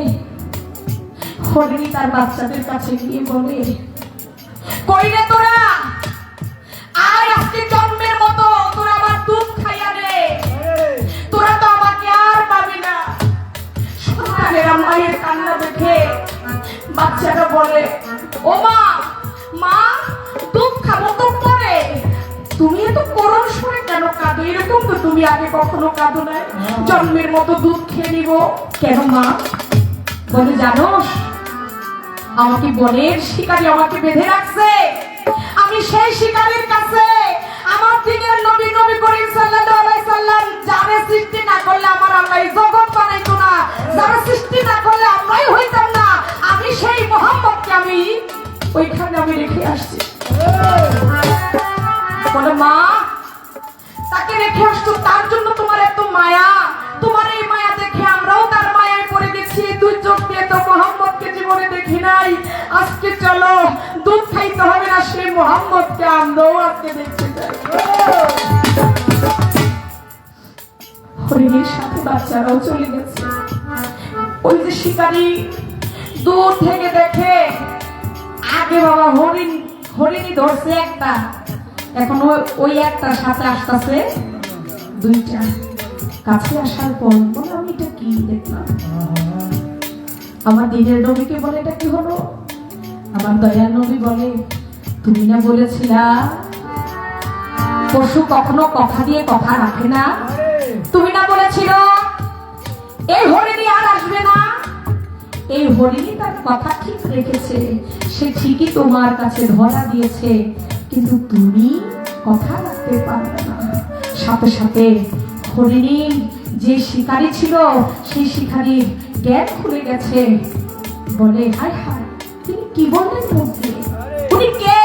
হরিণী তার বাচ্চাদের কাছে গিয়ে বলে, কই রে তোরা, আর আজকে জন্মের মতো তোরা আমার দুধ খাইয়া রে, তোরা তো আমাকে আর পাবি না। সন্তানের মায়ের কান্না দেখে বাচ্চারা বলে, ও মা, মা দুধ খাবো তো পরে, তুমি এত করুণ সুরে কেন কাঁদো? এরকম তো তুমি আগে কখনো কাঁদো না, জন্মের মতো দুধ খেয়ে নিব কেন মা? বলে জানোস, আমাকে বনের শিকারী আমাকে বেঁধে রাখছে, আমি সেই শিকারীর কাছে আমার দিনের নবী নবী করিম সাল্লাল্লাহু আলাইহি সাল্লাম যারে সৃষ্টি না করলে আমার আল্লাহ এই জগৎ বানাইতো না, যারা সৃষ্টি না করলে আমরাই হইতাম না, আমি সেই মুহাম্মদকে আমি ওইখানে আমি রেখে আসছি। বলে মা, তাকে রেখে আসছো, তার জন্য তোমার এত মায়া, তোমার এই মায়া দেখে আমরাও তার মায়ায় পড়ে গেছি। দুই চোখ দিয়ে তো মুহাম্মদকে জীবনে দেখি নাই, আজকে চলো দুধ খাইতে হবে না, সেই মুহাম্মদকে আমরাও আজকে দেখতে চাই। হরিণীর সাথে বাচ্চারাও চলে গেছে। ওই যে শিকারী দূর থেকে দেখে, আগে বাবা হরিণী ধরছে একটা, এখন ওই একটার সাথে আসতেছে 2টা। কাছে আসার পর বলে, আমি এটা কি দেখলাম? আমার দিনের নবীকে বলে, এটা কি হলো? আমার দয়াল নবী বলে, তুমি না বলেছিলা পশু কখনো কথা দিয়ে কথা রাখে না? তুমি না বলেছিল এই হরিণী আর আসবে না? এই হরিণী তার কথা ঠিক রেখেছে, সে ঠিকই তোমার কাছে ধরা দিয়েছে, কিন্তু তুমি কথা রাখতে পারবে না। সাথে সাথে হরিণী যে শিকারী ছিল, সেই শিকারীর জ্ঞান খুলে গেছে। বলে, হায় হায়, তিনি কি বললেন মধ্যে? উনি কে?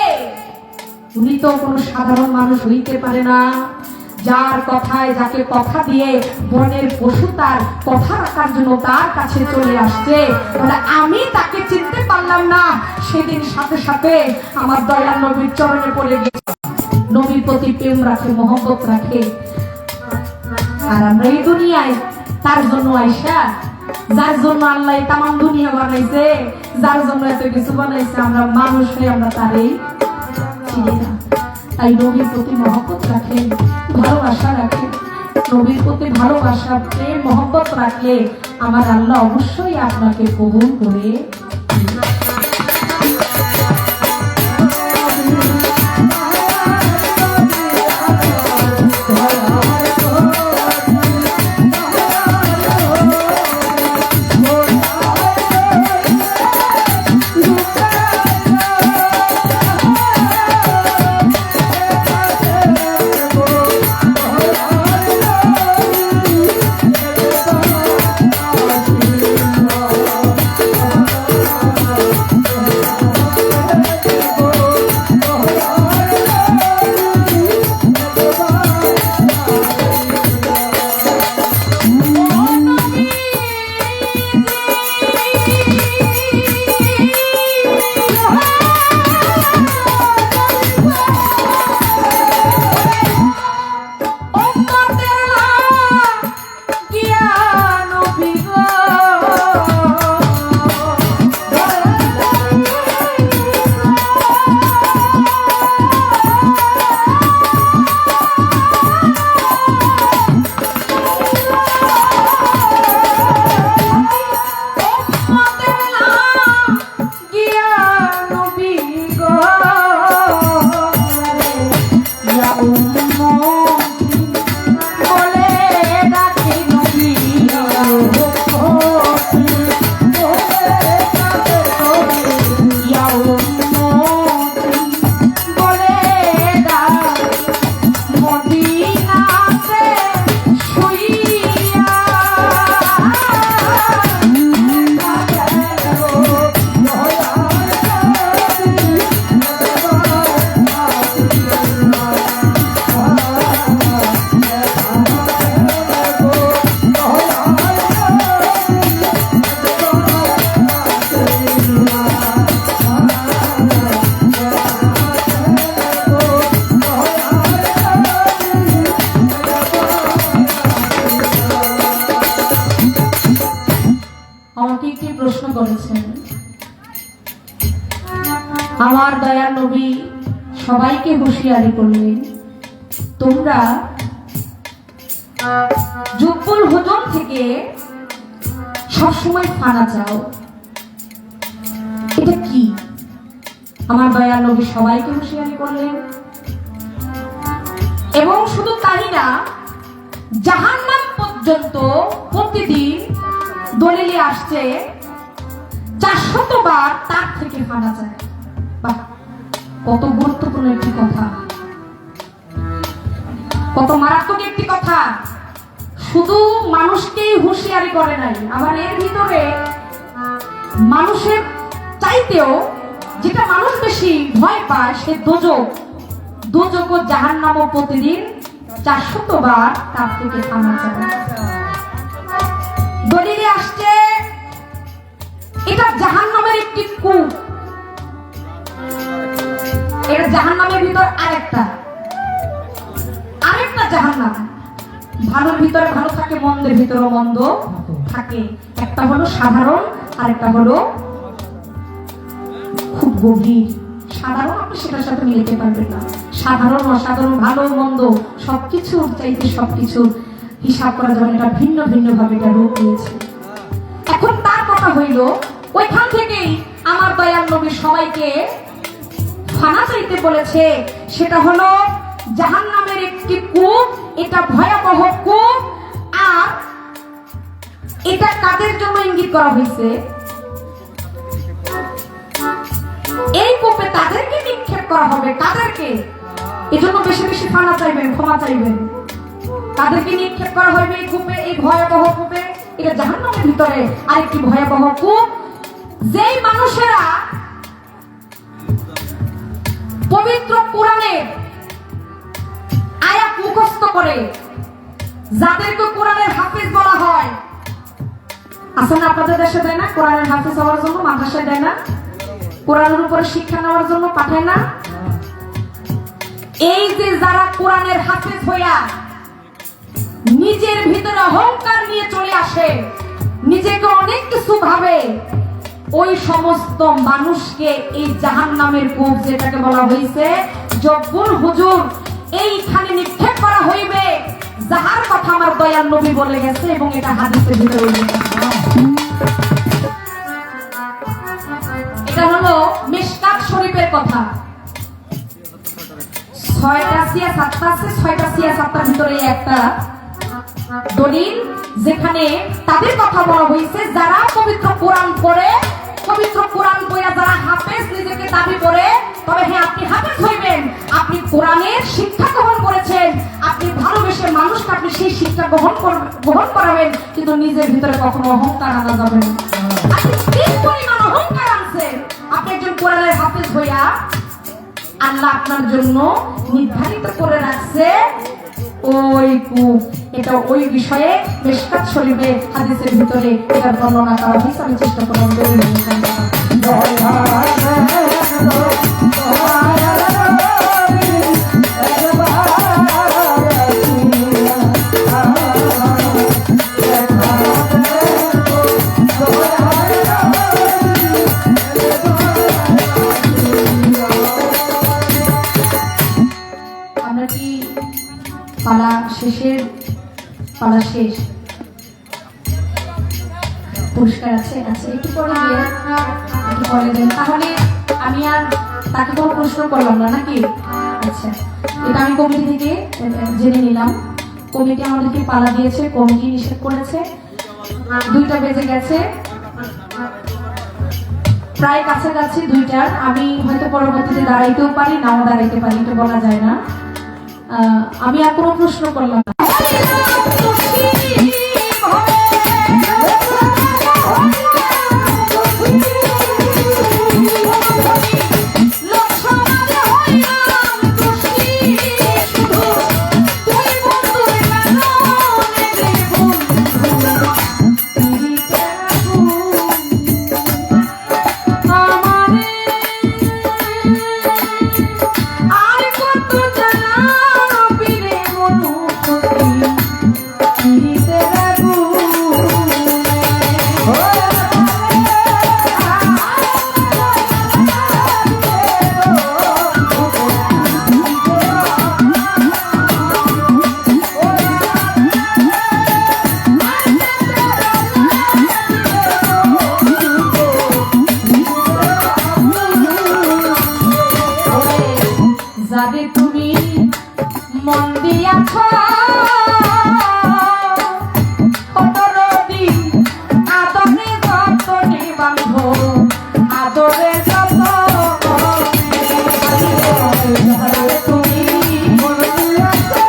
উনি তো কোনো সাধারণ মানুষ হইতে পারে না, যার কথায়, যাকে কথা দিয়ে বনের পশু তার কথা রাখার জন্য তার কাছে চলে আসছে। বলে, আমি তাকে চিনতে পারলাম না। সেদিন সাথে সাথে আমার দয়াল নবীর চরণে পড়ে গেছে, নবীর প্রতি প্রেম রাখে, মহব্বত রাখে। আর আমরা এই দুনিয়ায় তার জন্য আইসা যার জন্য আল্লাহ তামাম দুনিয়া বানাইছে, যার জন্য এত কিছু বানাইছে, আমরা মানুষ হয়ে আমরা তারই চিনি না। তাই নবীর প্রতি মহব্বত রাখেন, ভালোবাসা রাখেন। নবীর প্রতি ভালোবাসা, প্রেম, মহব্বত রাখলে আমার আল্লাহ অবশ্যই আপনাকে কবুল করে। আমার দয়ার নবী সবাইকে হুঁশিয়ারি করলেন, তোমরা জব্বুল হুজুম থেকে সবসময় ফানা চাও। এটা কি? আমার দয়ার নবী সবাইকে হুঁশিয়ারি করলেন। এবং শুধু তাই না, জাহান্নাম পর্যন্ত প্রতিদিন দলিলে আসছে 400 বার তার থেকে ফানা যায়। বাহ, কত গুরুত্বপূর্ণ একটি কথা, কত মারাত্মক একটি কথা। শুধু মানুষকেই হুঁশিয়ারি করে নাই, আবার এর ভিতরে মানুষের চাইতেও যেটা মানুষ বেশি ভয় পায় সে দোজক। দোজক ও জাহান্নামও প্রতিদিন 400 বার তার থেকে ফানা যায়। দলিলে আসছে এটা জাহান্নামের একটি কূপ। এটা জাহান্নামের ভিতর আরেকটা জাহান্নাম। ভালোর ভিতরে ভালো থাকে, মন্দের ভিতরে মন্দ থাকে। একটা হলো সাধারণ, আরেকটা হলো খুব গভীর। সাধারণ আপনি সেটার সাথে মিলাতে পারবেন না। সাধারণ অসাধারণ, ভালো মন্দ সবকিছু চাইতে সবকিছু হিসাব করা যাবে। এটা ভিন্ন ভিন্ন ভাবে এটা রূপ নিয়েছে। এখন তার কথা হইল, ওইখান থেকেই আমার দয়াল নবী সবাইকে ফানা চাইতে বলেছে। সেটা হলো জাহান্নামের একটি কূপ। এটা ভয়াবহ কূপ। আর এটা কাদের জন্য ইঙ্গিত করা হয়েছে? এই কূপে তাদেরকে নিক্ষেপ করা হবে। কাদেরকে? এজন্য বেশি বেশি ফানা চাইবেন, ক্ষমা চাইবেন। তাদেরকে নিক্ষেপ করা হবে এই কূপে, এই ভয়াবহ কূপে। এটা জাহান্নামের ভিতরে আরেকটি ভয়াবহ কূপ। যেই মানুষেরা পবিত্র কোরআনের আয়াত মুখস্থ করে, যাদেরকে কোরআনের হাফেজ বলা হয়, আসলে আপনাদের দেশে দেয় না কোরআনের হাফেজ হওয়ার জন্য, মাদ্রাসায় দেয় না, কোরআনের উপরে শিক্ষা নেওয়ার জন্য পাঠায় না। এই যে যারা কোরআনের হাফেজ হইয়া নিজের ভিতরে অহংকার নিয়ে চলে আসে, নিজেকে অনেক কিছু ভাবে, ওই সমস্ত মানুষকে এই জাহান্নামের কূপ যেটাকে বলা হয়েছে জব্বুর হুজুর এইখানে নিক্ষেপ করা হইবে, যাহার কথা আমার দয়াল নবী বলে গেছে এবং এটা হাদিসের ভিতরে লেখা। এটা হলো মিশকাত শরীফের কথা। 6টা সিয়া 7টা আছে, 6টা সিয়া 7টার ভিতরে একটা দলিল যেখানে তাদের কথা বলা হয়েছে যারা পবিত্র কোরআন পড়ে, পবিত্র কোরআন পড়ে যারা হাফেজ নিজেকে দাবি করে, তবে হ্যাঁ আপনি হাফেজ হইবেন, আপনি কোরআনের শিক্ষা গ্রহণ করেছেন, আপনি ভালোবেসে মানুষকে আপনি সেই শিক্ষা গ্রহণ করাবেন, কিন্তু নিজের ভিতরে কখনো অহংকার আনা যাবে না। আপনি কি পরিমাণ অহংকার আনছেন, আপনি একজন কোরআনের হাফেজ হইয়া আল্লাহ আপনার জন্য নির্ধারিত করে রাখছে ওই কূপ। এটা ওই বিষয়ে মিশকাত শরীফে হাদিসের ভিতরে এটার বর্ণনা করা হয়েছে। আমি চেষ্টা করলাম আমরা কি পালা শেষ, পুরস্কার আছে একটু পরে দেন, তাহলে আমি আর তাকে কোনো প্রশ্ন করলাম না নাকি? আচ্ছা, এটা আমি কমিটি থেকে জেনে নিলাম। কমিটি আমাদেরকে পালা দিয়েছে, কমিটি নিষেধ করেছে, 2টা বেজে গেছে, প্রায় কাছাকাছি 2টার। আমি হয়তো পরবর্তীতে দাঁড়াইতেও পারি, নাও দাঁড়াইতে পারি, এটা বলা যায় না। আমি আর কোনো প্রশ্ন করলাম না। যাবে তুমি মন দিয়াছ 15 দিন আদরে যতনে বাঁধ, আদরে যত তুমি মন দিয়াছ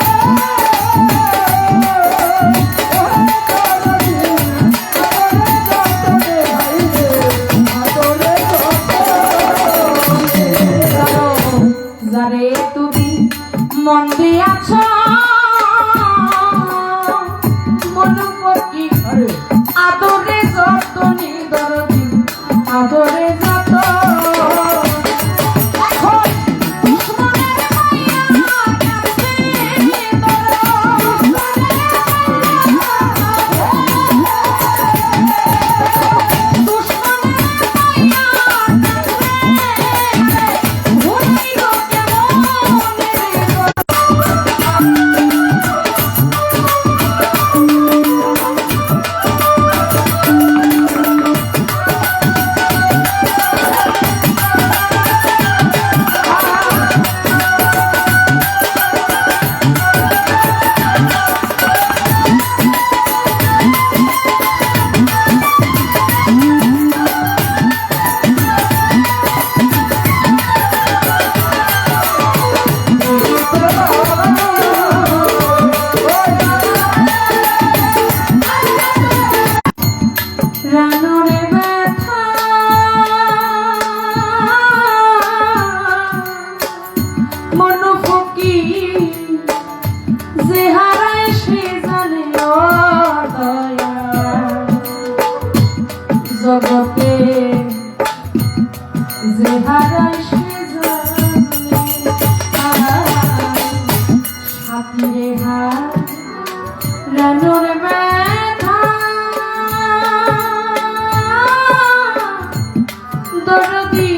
যারে তুমি মন দিয়াছ মনুপতি আদরে যত নিদরদি আদরে যত জগতে যে হারায় সে সাথীরে হার রানুর ব্যথা দরদি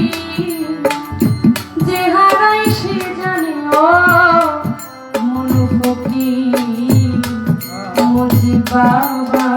যে হারাই সে জানে ও মনু ফকির মুজিব বাবা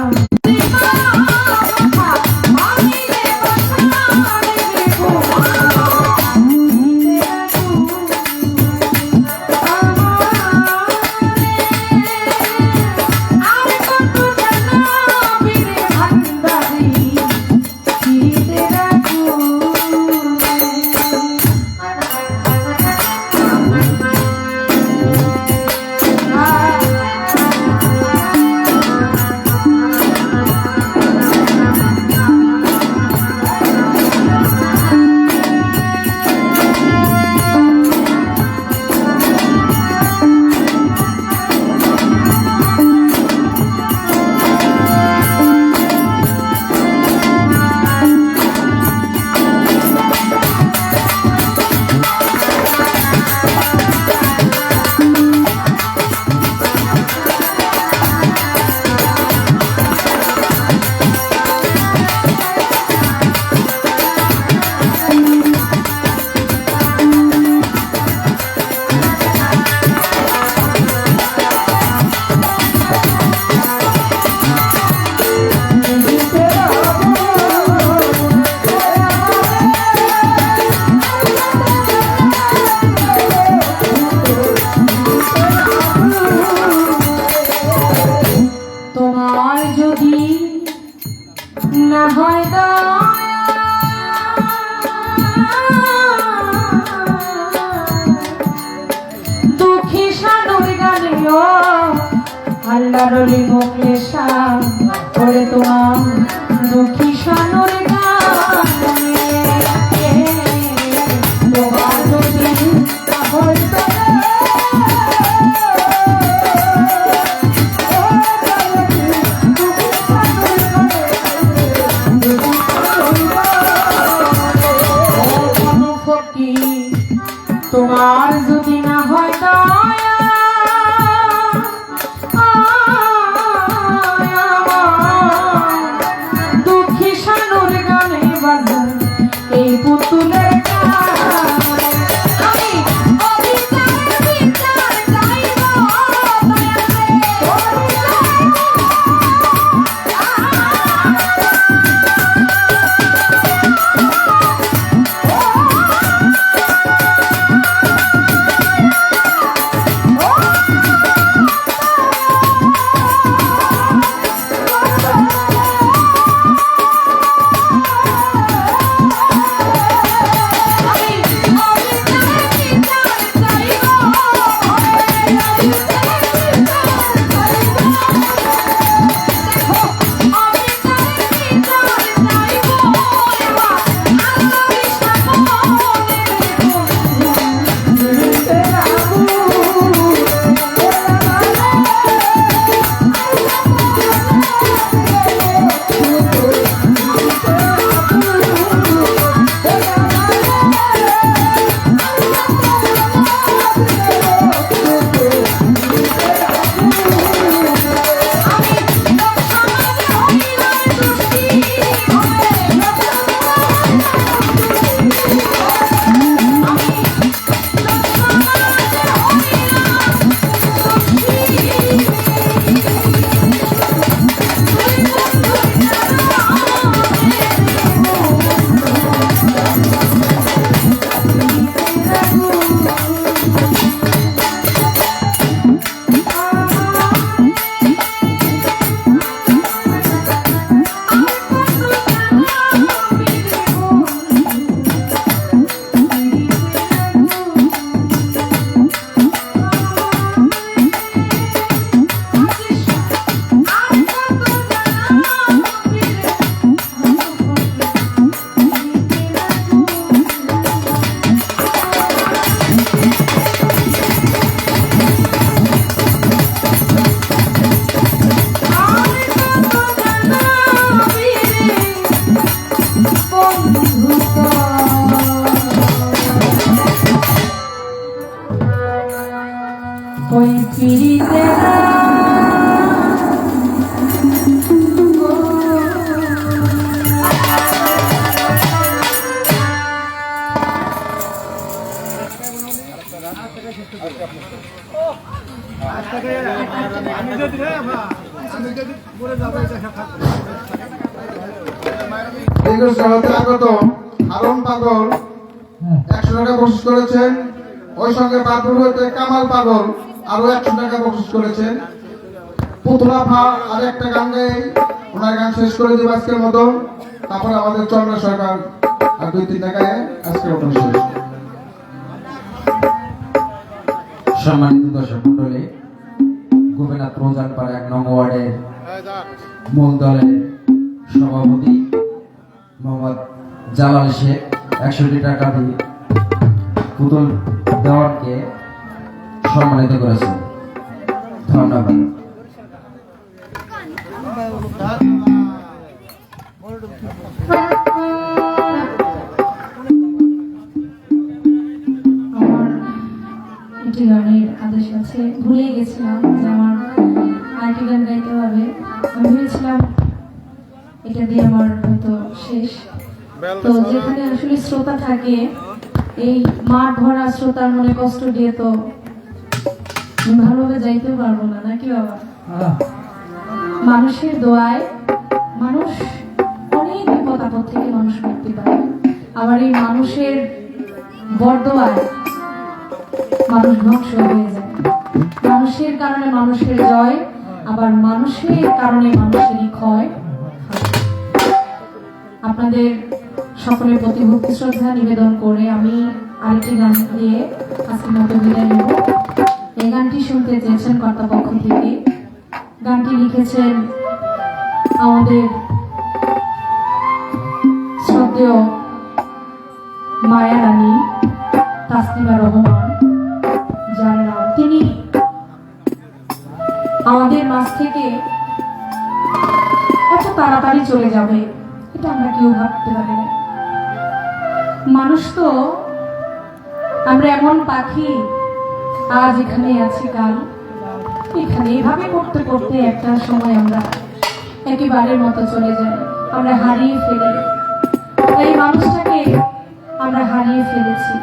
না হয় দুঃখী সানুর গানে ও আল্লাহর মোকলেশা করে তোমার দুঃখী সানুর গানে তোমার যদি হয়তো তোমার যদি না হয় দয়া দুঃখী সানুর গানে বাজান এই পুতুলের আগত হারুন পাগল 100 টাকা বকশিশ করেছেন। ওই সঙ্গে বারপুর হইতে কামাল পাগল আরো 100 টাকা বকশিশ করেছেন। পুতলা ভা আর একটা গান গাই ওনার গান শেষ করে দিব আজকের মতো। তারপর আমাদের চন্দ্র সরকার আর 2-3 টাকায় আজকের মতো শেষ। সম্মানিত দর্শক মন্ডলী, গোপীনাথ রোজানপাড়া 1 নং ওয়ার্ডের মূল দলের সভাপতি মোহাম্মদ জালাল শেখ 100 টাকা দিয়ে পুতুল দেওয়ানকে সম্মানিত করেছেন। ধন্যবাদ। একটি গানের আদেশ আছে, ভুলে গেছিলাম যে আমার আরেকটি গান গাইতে হবে। আমি ভেবেছিলাম এটা দিয়ে আমার হয়তো শেষ। তো যেখানে আসলে শ্রোতা থাকে, এই মাঠ ভরা শ্রোতার মনে কষ্ট দিয়ে তো ভালোভাবে যাইতেও পারবো না, নাকি বাবা? মানুষের দোয়ায় মানুষ অনেক বিপদ আপদ থেকে মানুষ মুক্তি পায়, আবার এই মানুষের বরদোয়ায় মানুষ ধ্বংস হয়ে যায়। মানুষের কারণে মানুষের জয়, আবার মানুষের কারণে মানুষেরই ক্ষয়। আপনাদের সকলের প্রতি ভক্তি শ্রদ্ধা নিবেদন করে আমি আরেকটি গান দিয়ে আজকের মতো বিদায় নেব। এই গানটি শুনতে চেয়েছেন কর্তাপক্ষ থেকে। গানটি লিখেছেন আমাদের শ্রদ্ধেয় মায়া রানী তাসনিমা রহমান, যার নাম। তিনি আমাদের মাঝ থেকে এত তাড়াতাড়ি চলে যাবে এটা আমরা কেউ ভাবতে পারি না। মানুষ তো আমরা এমন পাখি, আজ এখানে আছি কাল এখানে, এভাবে করতে করতে একটা সময় আমরা একেবারে মতো চলে যাই, আমরা হারিয়ে ফেলি। এই মানুষটাকে আমরা হারিয়ে ফেলেছি।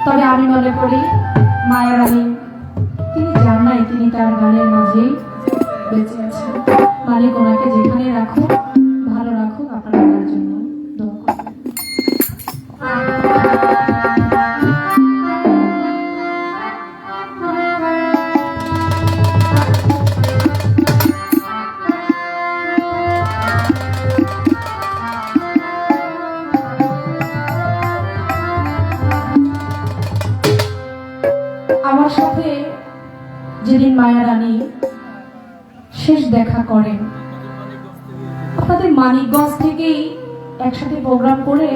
তবে আমি মনে করি মায়া রানী তিনি যান নাই, তিনি তার গানের মাঝেই বেঁচে আছেন। মালিক ওনাকে যেখানে রাখুক, ভালো রাখুক। আপনারা তার জন্য দোয়া করবেন। আমার সাথে যেদিন মায়া রানী শেষ দেখা করেন, আপনাদের মানিকগঞ্জ থেকেই একসাথে প্রোগ্রাম করে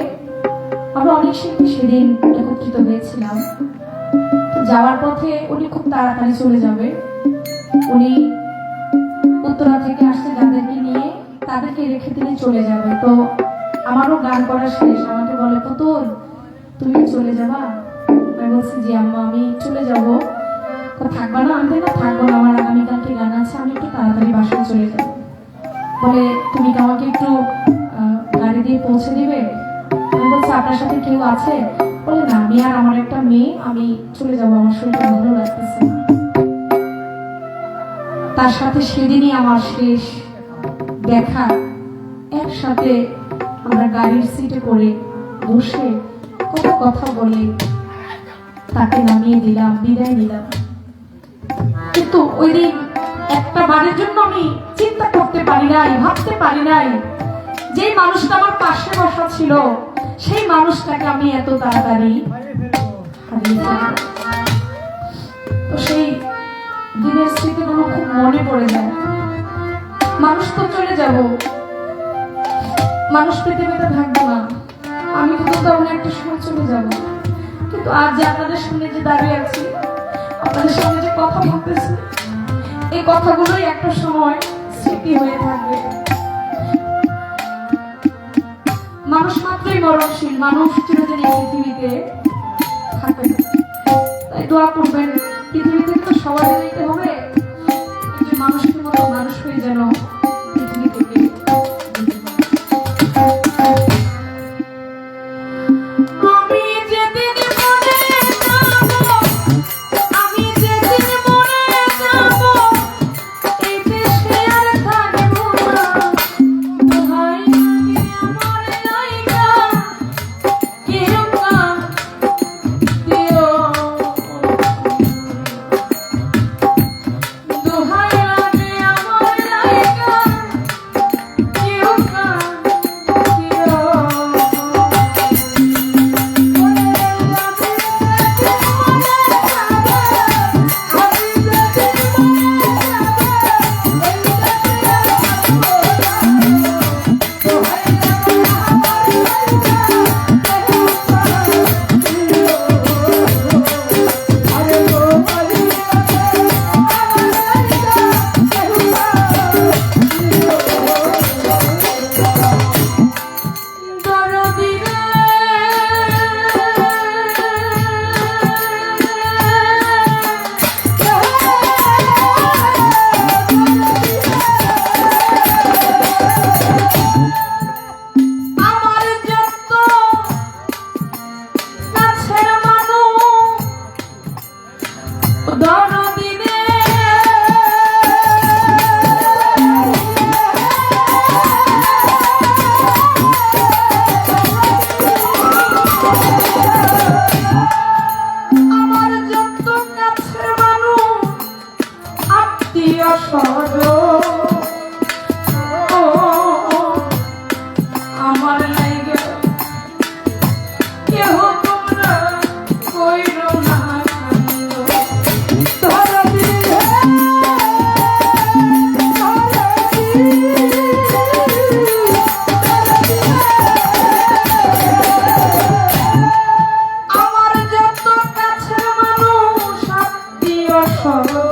আমরা অনেক শিল্পী সেদিন একত্রিত হয়েছিলাম। তো যাওয়ার পথে উনি খুব তাড়াতাড়ি চলে যাবে। উনি উত্তরা থেকে আসছে যাদেরকে নিয়ে, তাদেরকে রেখে তিনি চলে যাবে। তো আমারও গান করা শেষ। আমাকে বলে, পুতুল তুমি চলে যাবা? আমি বলছি, জি আম্মা আমি চলে যাবো। থাকবা না? আমি না থাকবো না, আমার আগামীকালকে গান আছে, আমি একটু তাড়াতাড়ি বাসায় চলে যাবো। বলে, তুমি কি আমাকে একটু গাড়ি দিয়ে পৌঁছে দিবে? আমি বলছি, আপনার সাথে কেউ আছে? বলে, না আমি আর আমার একটা মেয়ে, আমি চলে যাবো, আমার শরীরটা ভালো লাগতেছে। তার সাথে সেদিনই আমার শেষ দেখা। একসাথে আমরা গাড়ির সিটে করে বসে কত কথা বলে তাকে নামিয়ে দিলাম, বিদায় নিলাম। কিন্তু ওই দিন একটা বারের জন্য আমি চিন্তা করতে পারি নাই, ভাবতে পারি নাই যে মানুষটা আমার পাশে বসা ছিল, সেই মানুষটাকে আমি এত তাড়াতাড়ি হারিয়ে ফেলব। তো সেই দিনের স্মৃতিগুলো খুব মনে পড়ে যায়। মানুষ তো চলে যাব, মানুষ পৃথিবীতে থাকবে না, আমি তো তেমন একটা সময় চলে যাব। কিন্তু আজ যে আপনাদের সামনে যে দাঁড়িয়ে আছি, আপনাদের সামনে যে কথা বলতেছি, এই কথাগুলোই একটা সময় স্মৃতি হয়ে থাকবে। মানুষ মাত্রই মরণশীল, মানুষ চিরদিন এই পৃথিবীতে থাকবে না। তাই দোয়া করবেন, পৃথিবী থেকে তো সবাই যেতে হবে, কিন্তু মানুষের মতো মানুষ হয়ে যেন পৃথিবী থেকে আমি যেদিন মরে যাব, আমি আমার যত কাছের মানুষ আত্মীয় স্বজন আমার লাইগা কেহ তোমরা কইরো না কান্দ। ধরা দিলে আমার যত কাছের মানুষ আত্মীয় স্বজন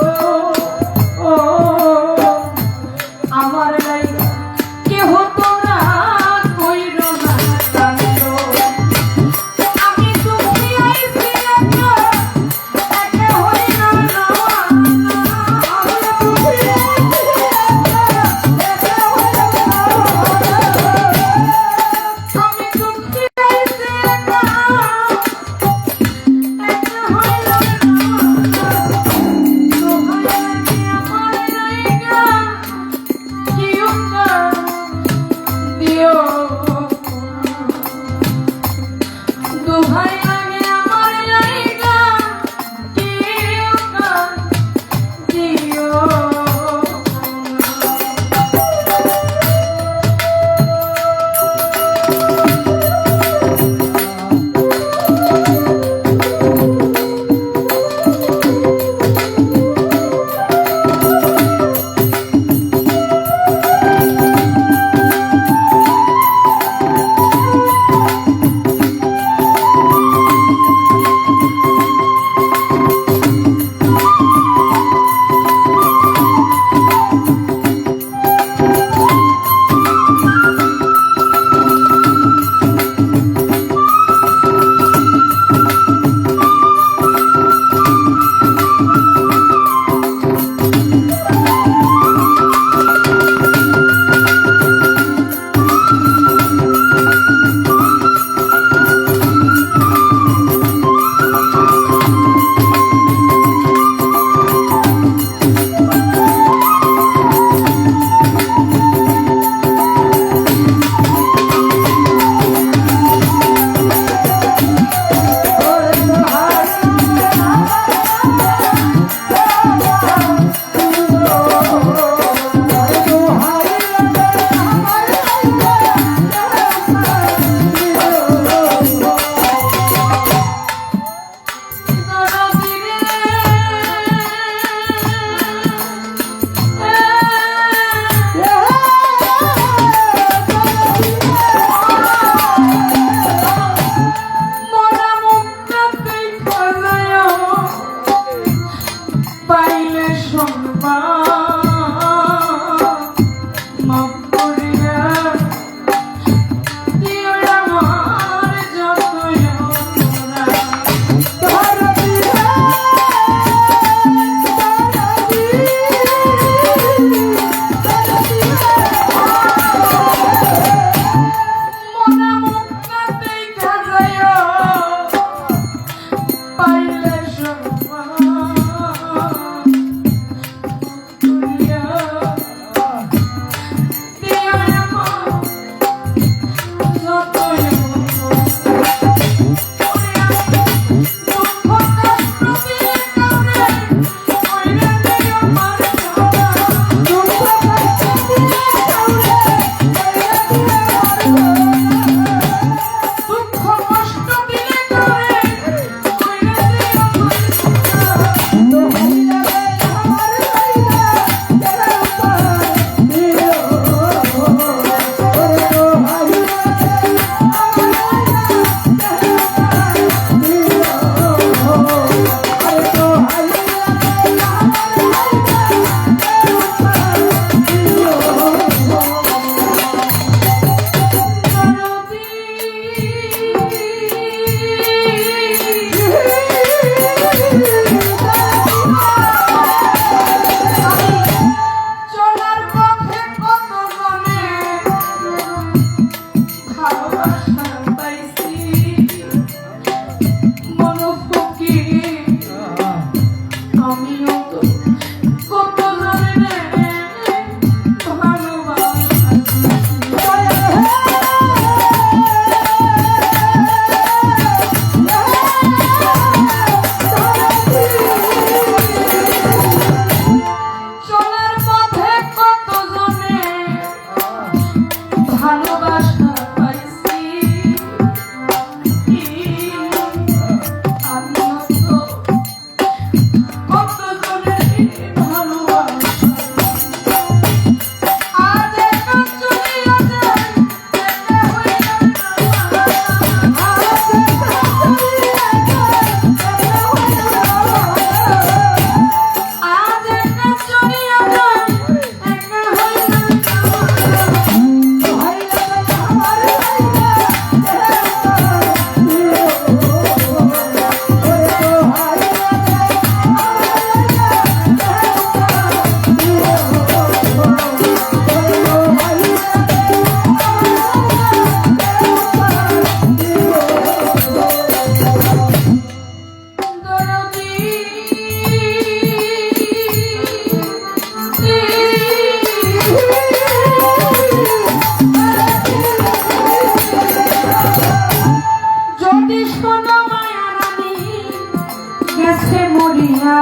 মরিয়া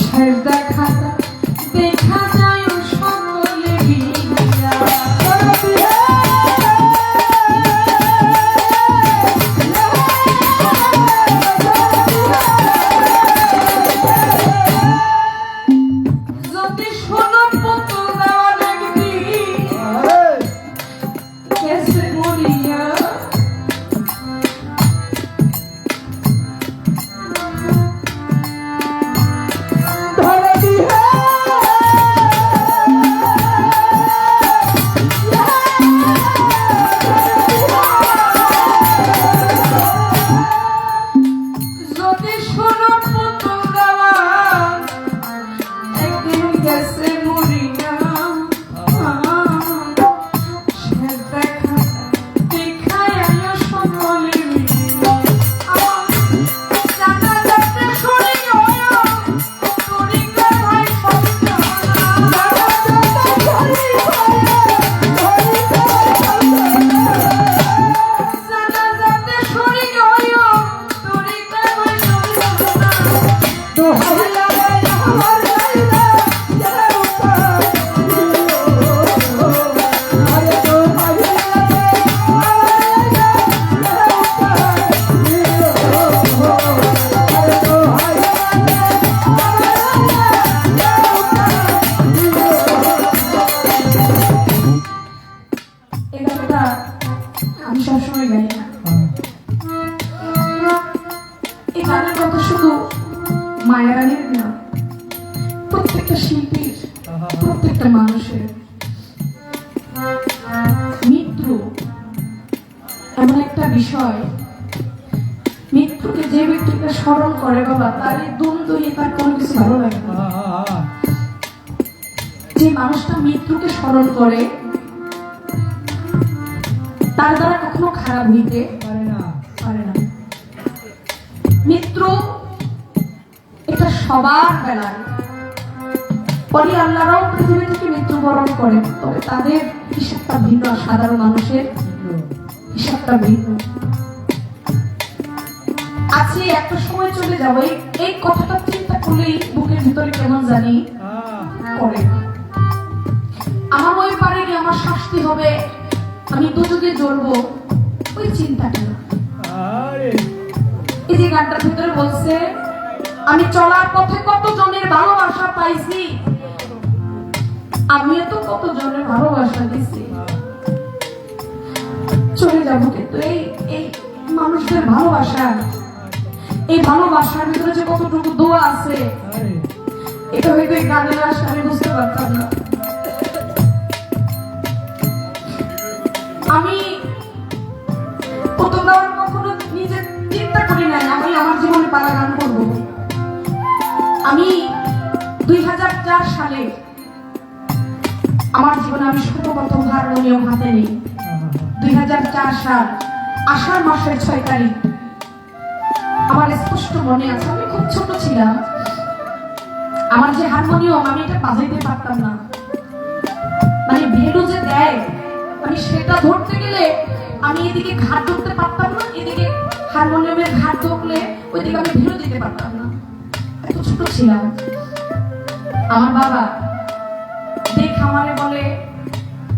শেষ দেখা দেখা যায় সকলে বিয়া যদি শোনো পুতুল দেওয়া দেখবি কেসে মরিয়া ধরে দিহে যদি শোনো পুতুল দেওয়া একদিন গেছে মরিয়া সে দেখা দেখায় আলো সকলে জানা যাতে শরীর হয় তরিকা হয় সত্য জানা যাতে শরীর হয় তরিকা হয় সত্য এই গানটা আমি সবসময় গাই না। এই গানের কথা শুধু মায়ারানীর না, প্রত্যেকটা শিল্পীর, প্রত্যেকটা মানুষের। মৃত্যু এমন একটা বিষয়, মৃত্যুকে যে ব্যক্তিকে স্মরণ করে বাবা তার এই দ্বন্দ্বই তার কোনো কিছু ভালো লাগে না। যে মানুষটা মৃত্যুকে স্মরণ করে তার দ্বারা কখনো খারাপ হইতে পারে না। মৃত্যু এটা সবার বেলায়, পরে আল্লাহরাও পৃথিবী থেকে মৃত্যুবরণ করে, তবে তাদের হিসাবটা ভিন্ন, সাধারণ মানুষের হিসাবটা ভিন্ন। আজকে একটা সময় চলে যাবো, এই কথাটা চিন্তা করলেই বুকের ভিতরে কেমন জানি করে। আমার ওই পারেনি, আমার শাস্তি হবে, আমি দুযোগে জ্বলবো, ওই চিন্তাটা না। এই যে গানটার ভিতরে বলছে, আমি চলার পথে কত জনের ভালোবাসা পাইছি, আমিও তো কত জনের ভালোবাসা দিছি, চলে যাবো। কিন্তু এই মানুষদের ভালোবাসা, এই ভালোবাসার ভিতরে যে কতটুকু দোয়া আছে, এটা হয়তো এই গানের আসে আমি বুঝতে পারতাম না। আমি প্রথমবার কখনো নিজে চিন্তা করি নাই আমি আমার জীবনে পালা গান করবো। আমি 2004 সালে আমার জীবনে আমি সর্বপ্রথম হারমোনিয়াম হাতে নিই। 2004 সাল আষাঢ় মাসের 6 তারিখ আমার স্পষ্ট মনে আছে। আমি খুব ছোট ছিলাম, আমার যে হারমোনিয়াম আমি এটা বাজাইতে পারতাম না, মানে ভেলু যে দেয় আমি সেটা ধরতে গেলে আমি এদিকে ঘাট ধরতে পারতাম না, এদিকে হারমোনিয়ামের ঘাট ধরলে ওইদিকে আমি ভেলু দিতে পারতাম না, এত ছোট ছিলাম। আমার বাবা দেখ আমারে বলে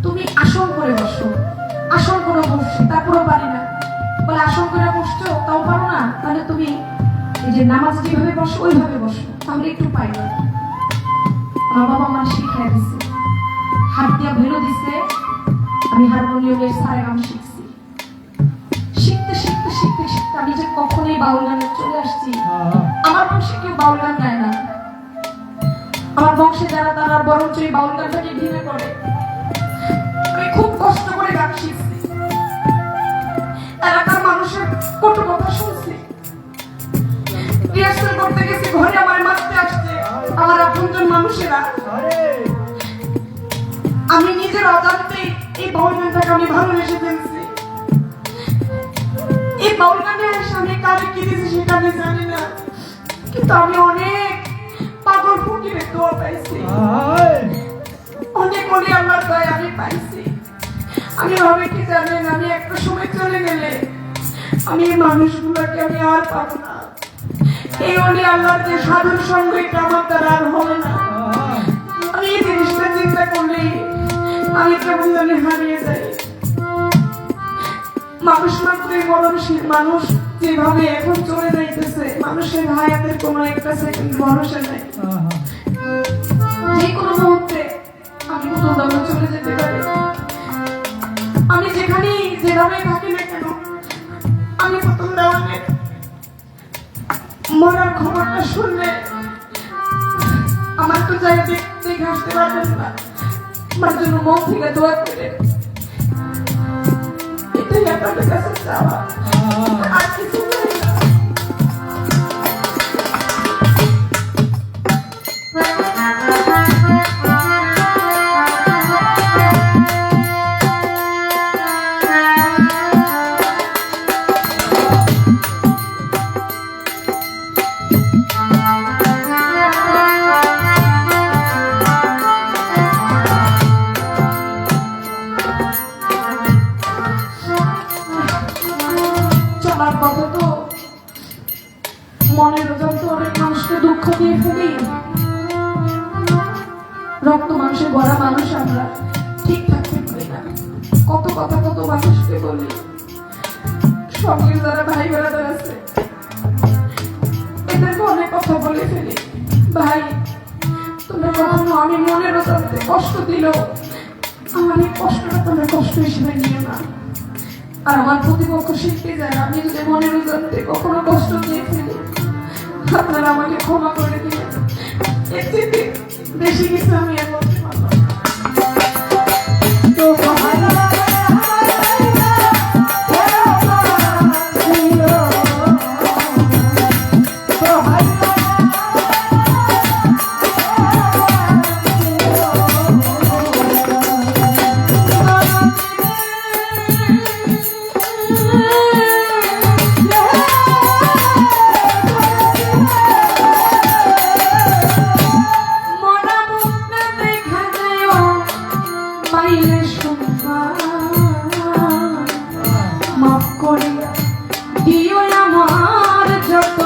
তুমি আসন করে বসো, আসন করে বসছি, তারপরেও পারি না, বলে আসন করে বসছো তাও পারো না, তাহলে তুমি এই যে নামাজ যেভাবে বসো ওইভাবে বসো, তাহলে একটু পাই না। আমার বাবা আমার শিখাই দিছে, হাত দিয়া ভেলো দিছে, আমি হারমোনিয়ামের সারে গান শিখছি। শিখতে শিখতে শিখতে শিখতে আমি যে কখনোই বাউল গানে চলে আসছি। আমার বংশে কেউ বাউল গান গায় না, আমার বংশে যারা তারা বরঞ্চ এই বাউল গানটাকে ঘৃণা করে। আমি খুব কষ্ট করে গান শিখছি, এলাকার মানুষের কটু কথা শুনছি, রিহার্সাল করতে গেছি, ঘরে আমার মারতে আসছে আমার আপনজন মানুষেরা। আমি নিজের অজান্তে এই বাউল গানটাকে আমি ভালোবেসে ফেলছি। এই বাউল গানের সামনে কারে কি দিয়েছি সেটা আমি জানি না, কিন্তু আমি অনেক পাগল ফকিরের দোয়া পাইছি, অনেক অলি আল্লাহর দয়া আমি পাইছি। আমি ভাবে কি জানেন, আমি একটা সময় চলে গেলে আমি এই মানুষগুলোকে আমি আর পাবো না। এই অলি আল্লাহর যে সাধন সঙ্গ এটা আমার দ্বারা আর হবে না। আমি এই জিনিসটা চিন্তা করলে আমি কেমন জানি হারিয়ে যাই। মানুষ মাত্রই মরণশীল, মানুষ যেভাবে এখন চলে যাইতেছে, মানুষের হায়াতের কোনো একটা সেকেন্ড ভরসা নেই। যে কোনো মুহূর্তে আমি কোথাও দমে চলে যেতে পারি। আমি যেখানেই যেভাবে থাকি না কেন, আমি প্রথম দেওয়ালে মরার খবরটা শুনলে আমার তো যাই দেখে আসতে পারবেন না। আমার জন্য মন থেকে দোয়া করে এটাই আপনাদের কাছে চাওয়া, আর কিছু চাই না। চলার পথে তো মনের যন্ত্র অনেক মানুষকে দুঃখ দিয়ে ফেলি। রক্ত মাংসে ভরা মানুষ আমরা, ঠিক থাকতে পারি না। কত কথা কত মানুষকে বলি, সঙ্গে যারা ভাই বেড়াদার আছে এদেরকে অনেক কথা বলে ফেলি। ভাই তোমরা কখনো আমি মনের যন্ত্রে কষ্ট দিল, আমার এই কষ্টটা তোমরা কষ্ট হিসেবে নিয়ে না। আর আমার প্রতিপক্ষ শিখতে যায় আমি যদি মনের যন্ত্রে কখনো কষ্ট দিয়ে ফেলি, আপনারা আমাকে ক্ষমা করে দিবেন। এর থেকে বেশি কিছু আমি আর বলতে পারলাম না। তো মাফ করিয়া দিও আমার যত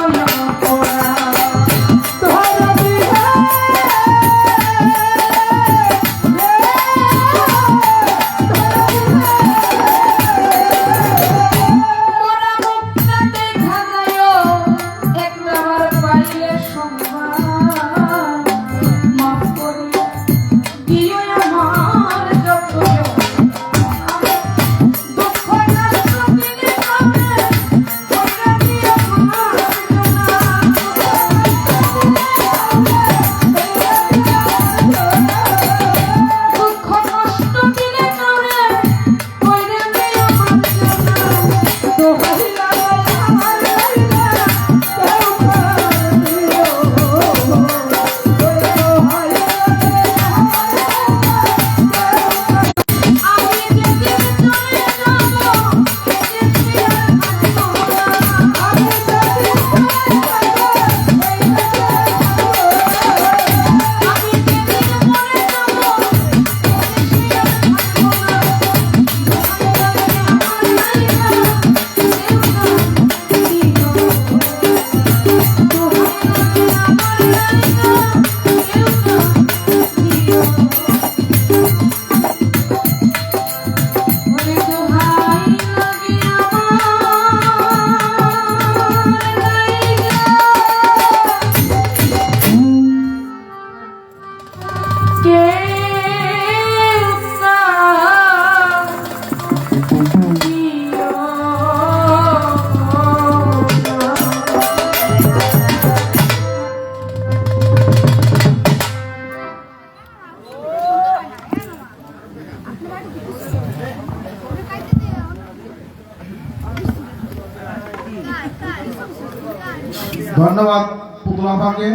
ধন্যবাদ পুতুলাফাকে।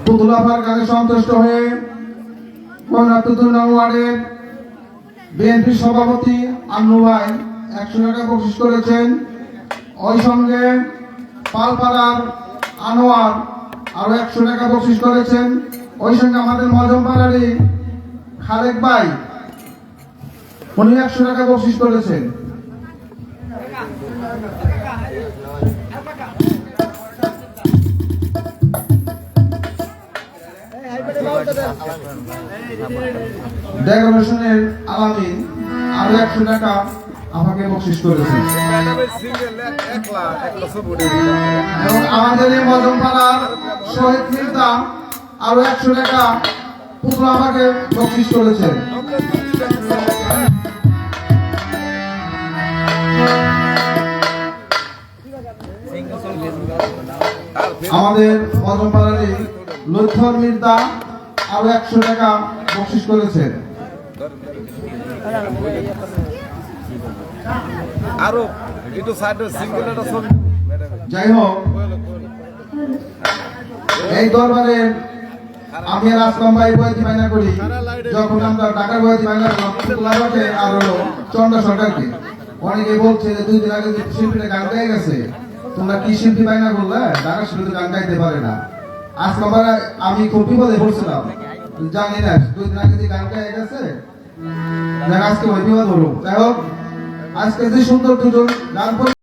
পুতুলাফার কাছে সন্তুষ্ট হয়ে ওয়ার্ডের বিএনপি সভাপতি আন্নু ভাই 100 টাকা বকশিশ করেছেন। ওই সঙ্গে পালপাড়ার আনোয়ার আরো 100 টাকা বকশিশ করেছেন। ওই সঙ্গে আমাদের মজমপাড়ারই খালেক ভাই উনি 100 টাকা বকশিশ করেছেন। ডেকোরেশনের আলামিন আরো 100 টাকা আমাকে বকশিস করেছেন। এবং আমাদের এই মজমপাড়ার শহীদ মির্জা আরো 100 টাকা পুতুল আমাকে বকশিস করেছেন। আমাদের মজমপাড়ার লক্ষ্মণ মির্জা আরো 100 টাকা বকশিস করেছেন। আরো একটু সাইডে সিঙ্গেল একটা ছবি যাই হোক, এই দরবারে আমি আর আসলাম ভাই বয়াতি বায়না করি, যখন আমরা ঢাকার বয়াতি বায়না করলামকে আর হলো চন্দ্র সরকারকে। অনেকে বলছে যে 2 দিন আগে যে শিল্পীরা গান গাই গেছে, তোমরা কি শিল্পী বায়না করলে? ঢাকার শিল্পী তো গান গাইতে পারে না। আজকে আমি খুব বিপদে পড়ছিলাম, জানি না 2 দিন আগে যে গান গাই গেছে, আজকে ওই বিপদ হলো। যাই হোক, আজকে যে সুন্দর দুজন গান